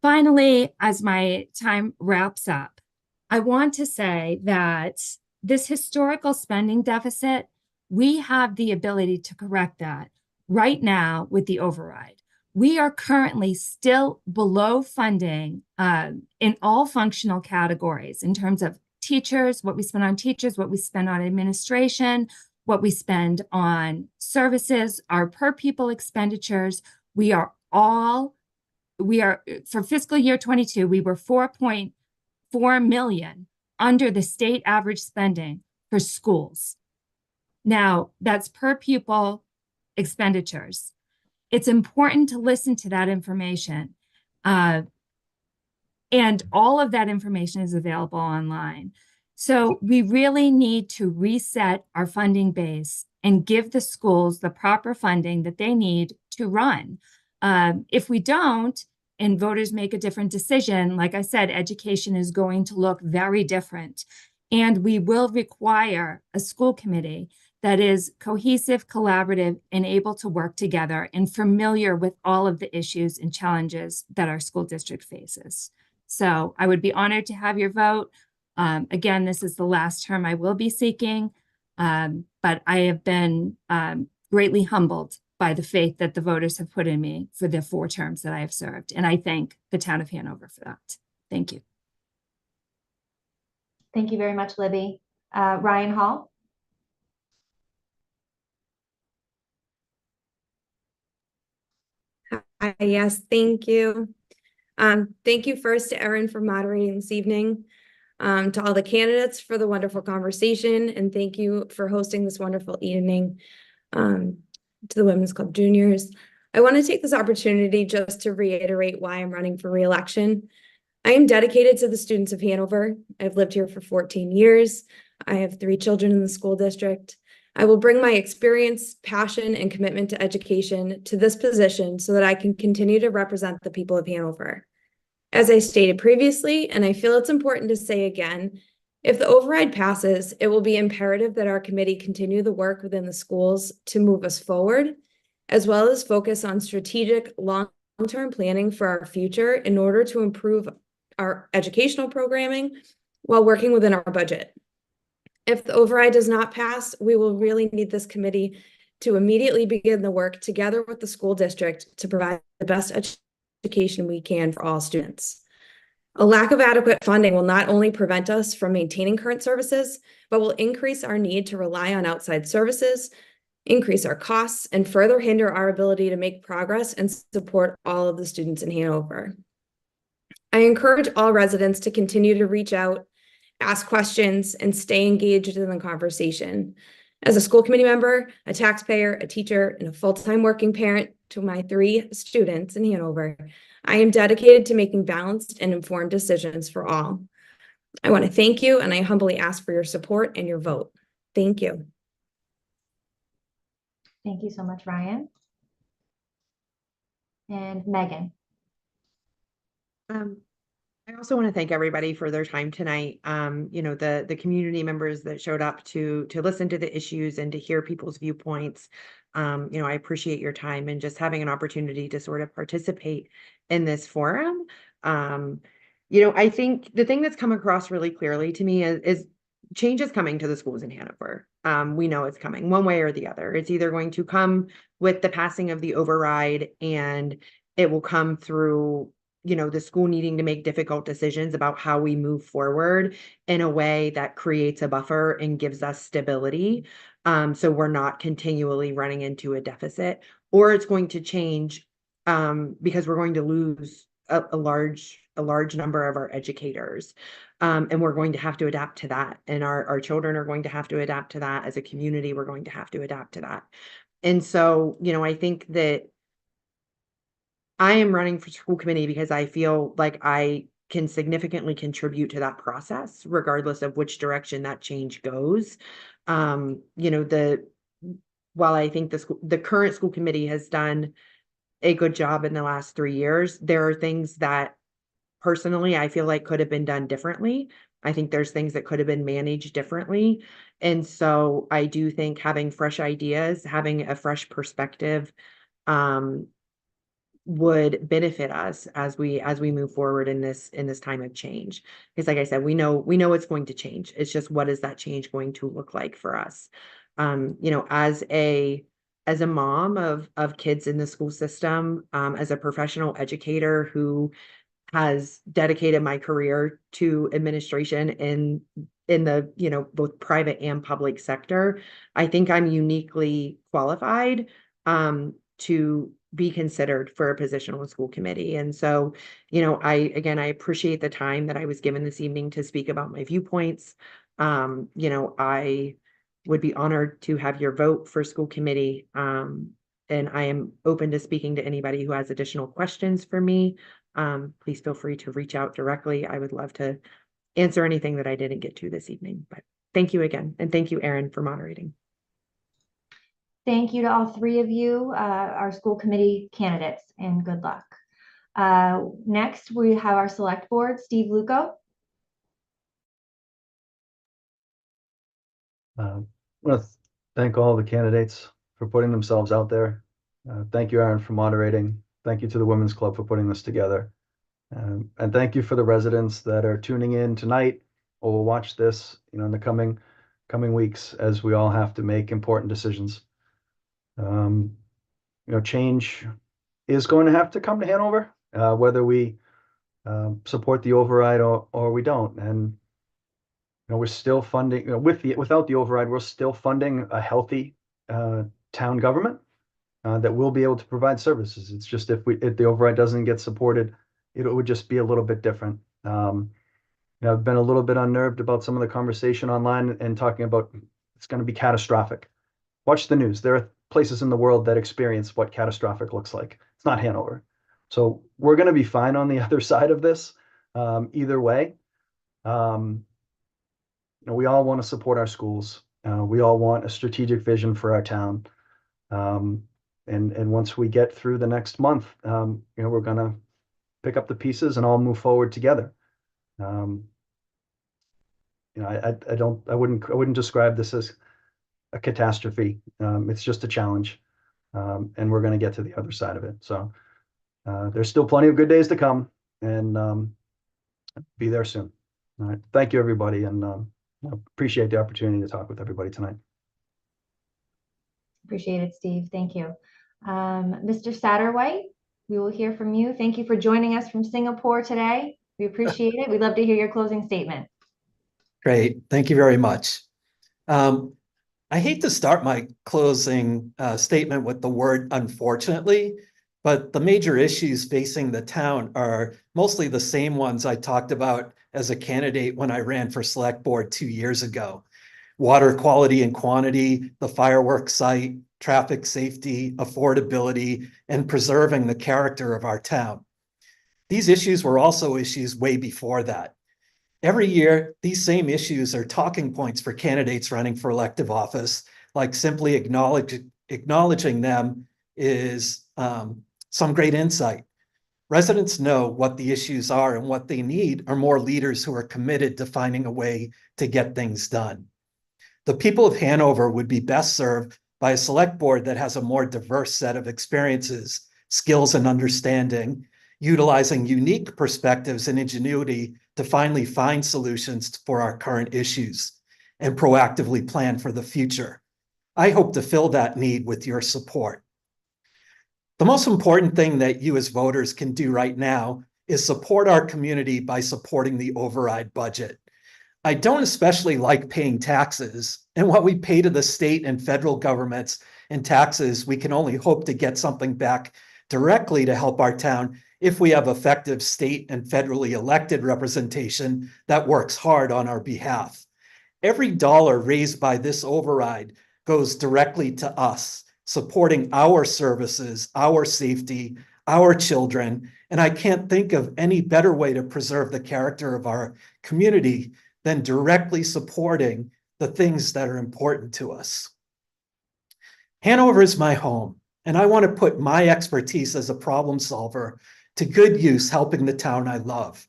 Finally, as my time wraps up, I want to say that this historical spending deficit, we have the ability to correct that right now with the override. We are currently still below funding in all functional categories in terms of teachers, what we spend on teachers, what we spend on administration, what we spend on services, our per pupil expenditures. For fiscal year 22, we were 4.4 million under the state average spending for schools. Now, that's per pupil expenditures. It's important to listen to that information. And all of that information is available online. So we really need to reset our funding base and give the schools the proper funding that they need to run. If we don't, and voters make a different decision, like I said, education is going to look very different. And we will require a school committee that is cohesive, collaborative, and able to work together and familiar with all of the issues and challenges that our school district faces. So I would be honored to have your vote. Again, this is the last term I will be seeking, but I have been greatly humbled by the faith that the voters have put in me for the 4 terms that I have served. And I thank the town of Hanover for that. Thank you. Thank you very much, Libby. Ryan Hall. Yes, thank you. Thank you first to Erin for moderating this evening, to all the candidates for the wonderful conversation, and thank you for hosting this wonderful evening, to the Women's Club Juniors. I want to take this opportunity just to reiterate why I'm running for re-election. I am dedicated to the students of Hanover. I've lived here for 14 years. I have 3 children in the school district. I will bring my experience, passion, and commitment to education to this position so that I can continue to represent the people of Hanover. As I stated previously, and I feel it's important to say again, if the override passes, it will be imperative that our committee continue the work within the schools to move us forward, as well as focus on strategic long-term planning for our future in order to improve our educational programming while working within our budget. If the override does not pass, we will really need this committee to immediately begin the work together with the school district to provide the best education we can for all students. A lack of adequate funding will not only prevent us from maintaining current services, but will increase our need to rely on outside services, increase our costs, and further hinder our ability to make progress and support all of the students in Hanover. I encourage all residents to continue to reach out, ask questions, and stay engaged in the conversation. As a school committee member, a taxpayer, a teacher, and a full-time working parent to my 3 students in Hanover, I am dedicated to making balanced and informed decisions for all. I want to thank you, and I humbly ask for your support and your vote. Thank you. Thank you so much, Ryan. And Megan. I also want to thank everybody for their time tonight. The community members that showed up to listen to the issues and to hear people's viewpoints. I appreciate your time and just having an opportunity to sort of participate in this forum. I think the thing that's come across really clearly to me is change is coming to the schools in Hanover. We know it's coming one way or the other. It's either going to come with the passing of the override, and it will come through the school needing to make difficult decisions about how we move forward in a way that creates a buffer and gives us stability. So we're not continually running into a deficit, or it's going to change because we're going to lose a large number of our educators. And we're going to have to adapt to that. And our children are going to have to adapt to that. As a community, we're going to have to adapt to that. And so, I think that I am running for school committee because I feel like I can significantly contribute to that process, regardless of which direction that change goes. You know, while I think the current school committee has done a good job in the last 3 years, there are things that personally I feel like could have been done differently. I think there's things that could have been managed differently. And so I do think having fresh ideas, having a fresh perspective, would benefit us as we move forward in this time of change. Because like I said, we know it's going to change. It's just, what is that change going to look like for us? You know, as a mom of kids in the school system, as a professional educator who has dedicated my career to administration in the, you know, both private and public sector, I think I'm uniquely qualified to be considered for a position on the school committee. And so, you know, I appreciate the time that I was given this evening to speak about my viewpoints. You know, I would be honored to have your vote for school committee. And I am open to speaking to anybody who has additional questions for me. Please feel free to reach out directly. I would love to answer anything that I didn't get to this evening, but thank you again. And thank you, Erin, for moderating. Thank you to all three of you, our school committee candidates, and good luck. Next, we have our select board, Steve Luco. I want to thank all the candidates for putting themselves out there. Thank you, Aaron, for moderating. Thank you to the Women's Club for putting this together. And thank you for the residents that are tuning in tonight or will watch this, you know, in the coming weeks as we all have to make important decisions. You know, change is going to have to come to Hanover, whether we support the override or we don't. And you know, we're still funding, you know, without the override, we're still funding a healthy town government that will be able to provide services. It's just if the override doesn't get supported, it would just be a little bit different. You know, I've been a little bit unnerved about some of the conversation online and talking about it's going to be catastrophic. Watch the news. There are places in the world that experience what catastrophic looks like. It's not Hanover. So we're going to be fine on the other side of this, either way. You know, we all want to support our schools. We all want a strategic vision for our town. And once we get through the next month, you know, we're going to pick up the pieces and all move forward together. You know, I wouldn't describe this as a catastrophe. It's just a challenge. And we're going to get to the other side of it. So there's still plenty of good days to come, and be there soon. All right. Thank you, everybody. And appreciate the opportunity to talk with everybody tonight. Appreciate it, Steve. Thank you. Mr. Satterwhite, we will hear from you. Thank you for joining us from Singapore today. We appreciate it. We'd love to hear your closing statement. Great. Thank you very much. I hate to start my closing statement with the word unfortunately, but the major issues facing the town are mostly the same ones I talked about as a candidate when I ran for select board 2 years ago. Water quality and quantity, the fireworks site, traffic safety, affordability, and preserving the character of our town. These issues were also issues way before that. Every year, these same issues are talking points for candidates running for elective office, like simply acknowledging them is some great insight. Residents know what the issues are, and what they need are more leaders who are committed to finding a way to get things done. The people of Hanover would be best served by a select board that has a more diverse set of experiences, skills, and understanding, utilizing unique perspectives and ingenuity to finally find solutions for our current issues and proactively plan for the future. I hope to fill that need with your support. The most important thing that you as voters can do right now is support our community by supporting the override budget. I don't especially like paying taxes, and what we pay to the state and federal governments in taxes, we can only hope to get something back directly to help our town if we have effective state and federally elected representation that works hard on our behalf. Every dollar raised by this override goes directly to us, supporting our services, our safety, our children, and I can't think of any better way to preserve the character of our community than directly supporting the things that are important to us. Hanover is my home, and I want to put my expertise as a problem solver to good use helping the town I love.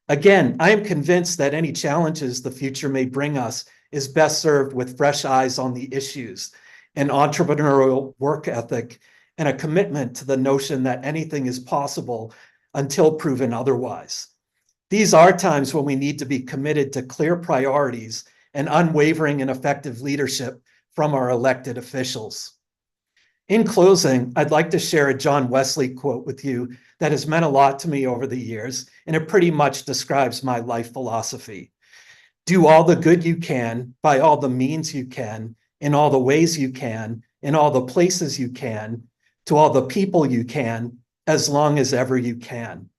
Again, I am convinced that any challenges the future may bring us is best served with fresh eyes on the issues, an entrepreneurial work ethic, and a commitment to the notion that anything is possible until proven otherwise. These are times when we need to be committed to clear priorities and unwavering and effective leadership from our elected officials. In closing, I'd like to share a John Wesley quote with you that has meant a lot to me over the years, and it pretty much describes my life philosophy. Do all the good you can, by all the means you can, in all the ways you can, in all the places you can, to all the people you can, as long as ever you can.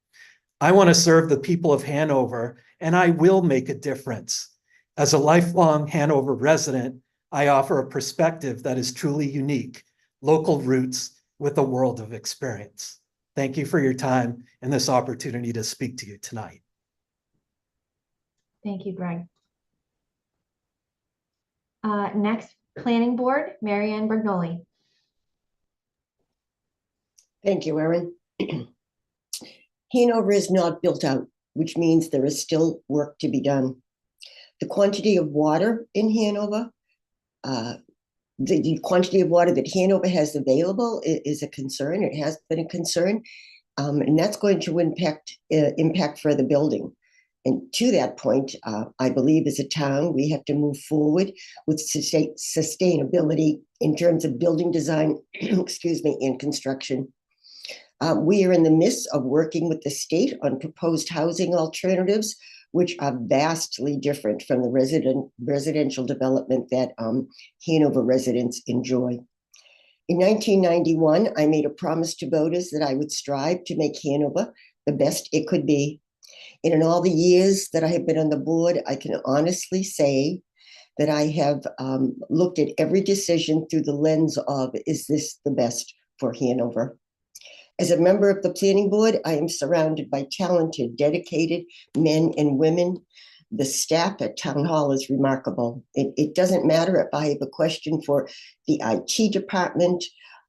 I want to serve the people of Hanover, and I will make a difference. As a lifelong Hanover resident, I offer a perspective that is truly unique, local roots with a world of experience. Thank you for your time and this opportunity to speak to you tonight. Thank you, Greg. Next, Planning Board, Marianne Bergnoli. Thank you, Erin. Hanover is not built out, which means there is still work to be done. The quantity of water in Hanover, the quantity of water that Hanover has available is a concern. It has been a concern, and that's going to impact further building. And to that point, I believe as a town, we have to move forward with sustainability in terms of building design, excuse me, and construction. We are in the midst of working with the state on proposed housing alternatives, which are vastly different from the residential development that Hanover residents enjoy. In 1991, I made a promise to voters that I would strive to make Hanover the best it could be. And in all the years that I have been on the board, I can honestly say that I have looked at every decision through the lens of, is this the best for Hanover? As a member of the planning board, I am surrounded by talented, dedicated men and women. The staff at Town Hall is remarkable. It doesn't matter if I have a question for the IT department,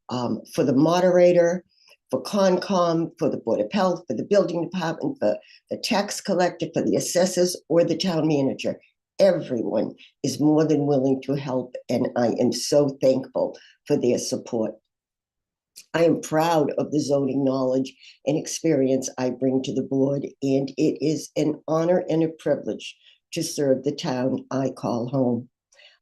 for the moderator, for Concom, for the Board of Health, for the building department, for the tax collector, for the assessors, or the town manager. Everyone is more than willing to help, and I am so thankful for their support. I am proud of the zoning knowledge and experience I bring to the board, and it is an honor and a privilege to serve the town I call home.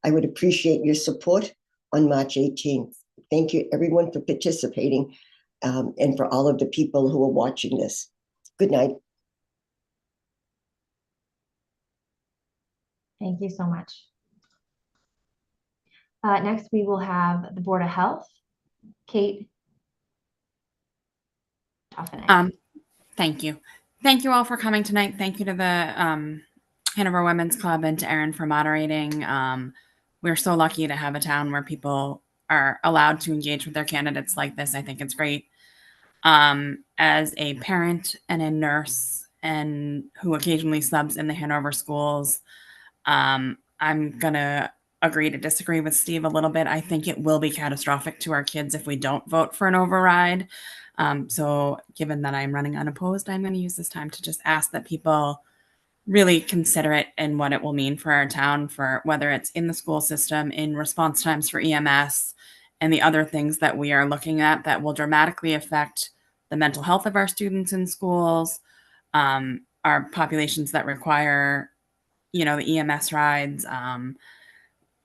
I would appreciate your support on March 18th. Thank you, everyone, for participating, and for all of the people who are watching this. Good night. Thank you so much. Next, we will have the Board of Health. Kate. Thank you. Thank you all for coming tonight. Thank you to the Hanover Women's Club and to Erin for moderating. We're so lucky to have a town where people are allowed to engage with their candidates like this. I think it's great. As a parent and a nurse and who occasionally subs in the Hanover schools, I'm going to agree to disagree with Steve a little bit. I think it will be catastrophic to our kids if we don't vote for an override. So given that I'm running unopposed, I'm going to use this time to just ask that people really consider it and what it will mean for our town, for whether it's in the school system, in response times for EMS, and the other things that we are looking at that will dramatically affect the mental health of our students in schools, our populations that require, the EMS rides.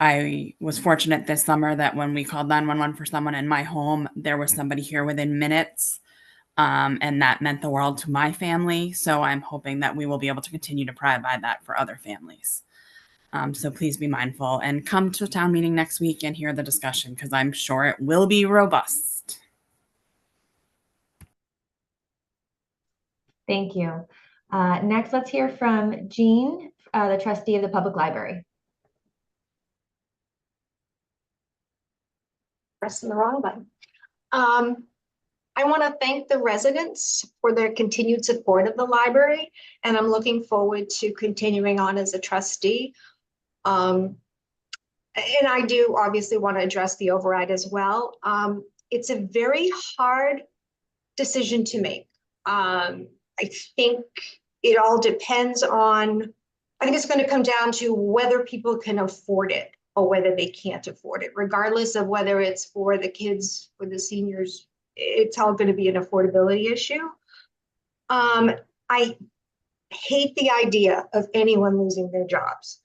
I was fortunate this summer that when we called 911 for someone in my home, there was somebody here within minutes. And that meant the world to my family. So I'm hoping that we will be able to continue to provide that for other families. So please be mindful and come to the town meeting next week and hear the discussion, because I'm sure it will be robust. Thank you. Next, let's hear from Jean, the trustee of the public library. Pressing the wrong button. I want to thank the residents for their continued support of the library, and I'm looking forward to continuing on as a trustee. And I do obviously want to address the override as well. It's a very hard decision to make. I think it all depends on, I think it's going to come down to whether people can afford it or whether they can't afford it, regardless of whether it's for the kids, for the seniors, it's all going to be an affordability issue. I hate the idea of anyone losing their jobs.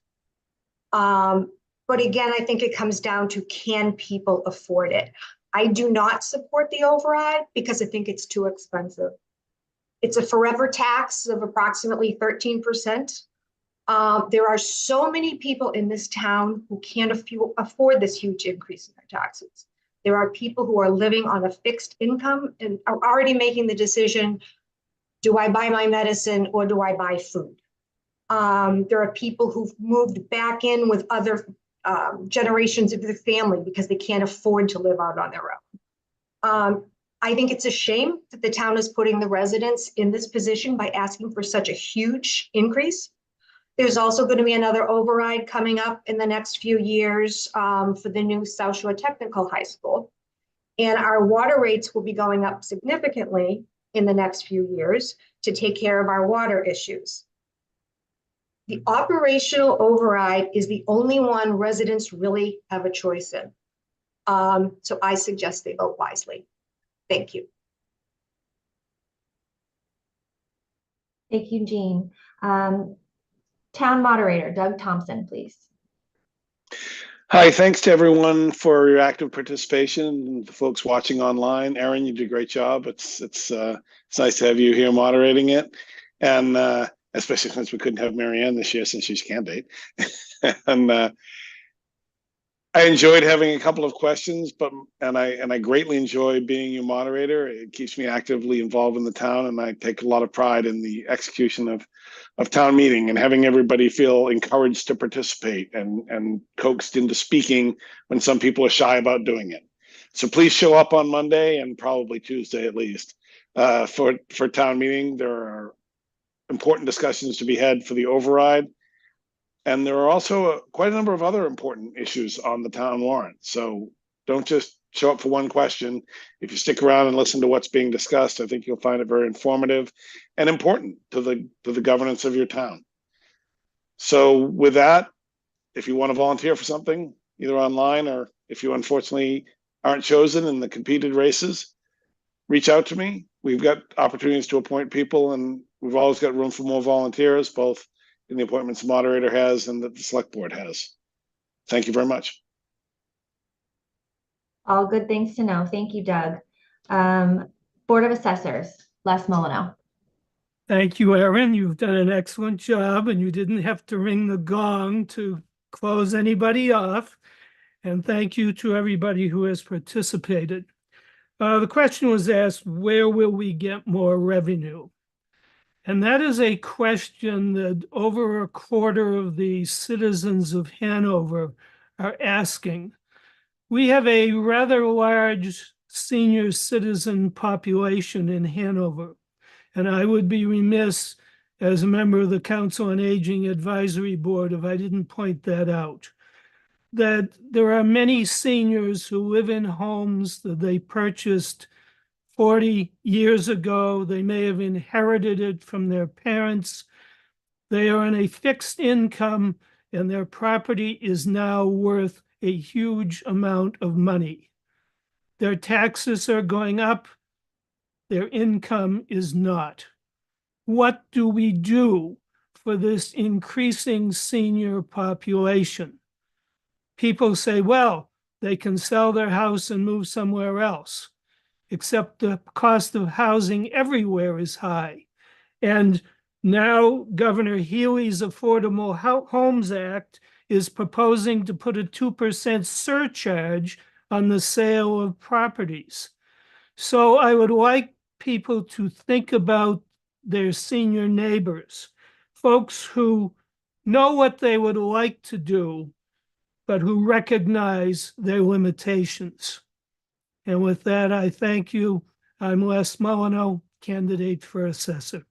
But again, I think it comes down to, can people afford it? I do not support the override because I think it's too expensive. It's a forever tax of approximately 13%. There are so many people in this town who can't afford this huge increase in their taxes. There are people who are living on a fixed income and are already making the decision, do I buy my medicine or do I buy food? There are people who've moved back in with other generations of their family because they can't afford to live out on their own. I think it's a shame that the town is putting the residents in this position by asking for such a huge increase. There's also going to be another override coming up in the next few years for the new South Shore Technical High School. And our water rates will be going up significantly in the next few years to take care of our water issues. The operational override is the only one residents really have a choice in. So I suggest they vote wisely. Thank you. Thank you, Jean. Town Moderator, Doug Thompson, please. Hi, thanks to everyone for your active participation and the folks watching online. Erin, you did a great job. It's nice to have you here moderating it. And especially since we couldn't have Marianne this year since she's candidate. And I enjoyed having a couple of questions, and I greatly enjoy being your moderator. It keeps me actively involved in the town, and I take a lot of pride in the execution of town meeting and having everybody feel encouraged to participate and coaxed into speaking when some people are shy about doing it. So please show up on Monday and probably Tuesday at least for town meeting. There are important discussions to be had for the override. And there are also quite a number of other important issues on the town warrant. So don't just show up for one question. If you stick around and listen to what's being discussed, I think you'll find it very informative and important to the governance of your town. So with that, if you want to volunteer for something, either online or if you unfortunately aren't chosen in the competed races, reach out to me. We've got opportunities to appoint people, and we've always got room for more volunteers, both in the appointments the moderator has and that the select board has. Thank you very much. All good things to know. Thank you, Doug. Board of Assessors, Les Molyneux. Thank you, Erin. You've done an excellent job, and you didn't have to ring the gong to close anybody off. And thank you to everybody who has participated. The question was asked, where will we get more revenue? And that is a question that over a quarter of the citizens of Hanover are asking. We have a rather large senior citizen population in Hanover, and I would be remiss as a member of the Council on Aging Advisory Board if I didn't point that out. That there are many seniors who live in homes that they purchased 40 years ago. They may have inherited it from their parents. They are on a fixed income, and their property is now worth a huge amount of money. Their taxes are going up. Their income is not. What do we do for this increasing senior population? People say, well, they can sell their house and move somewhere else. Except the cost of housing everywhere is high. And now Governor Healy's Affordable Homes Act is proposing to put a 2% surcharge on the sale of properties. So I would like people to think about their senior neighbors, folks who know what they would like to do, but who recognize their limitations. And with that, I thank you. I'm Les Molyneux, candidate for assessor.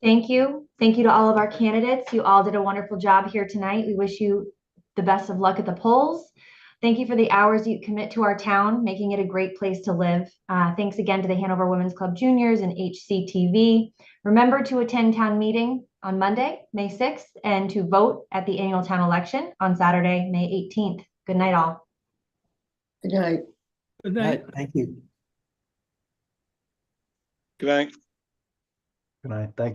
Thank you. Thank you to all of our candidates. You all did a wonderful job here tonight. We wish you the best of luck at the polls. Thank you for the hours you commit to our town, making it a great place to live. Thanks again to the Hanover Women's Club Juniors and HCTV. Remember to attend town meeting on Monday, May 6th, and to vote at the annual town election on Saturday, May 18th. Good night, all. Good night. Good All night. right, thank you. Good night. Good night. Thank you.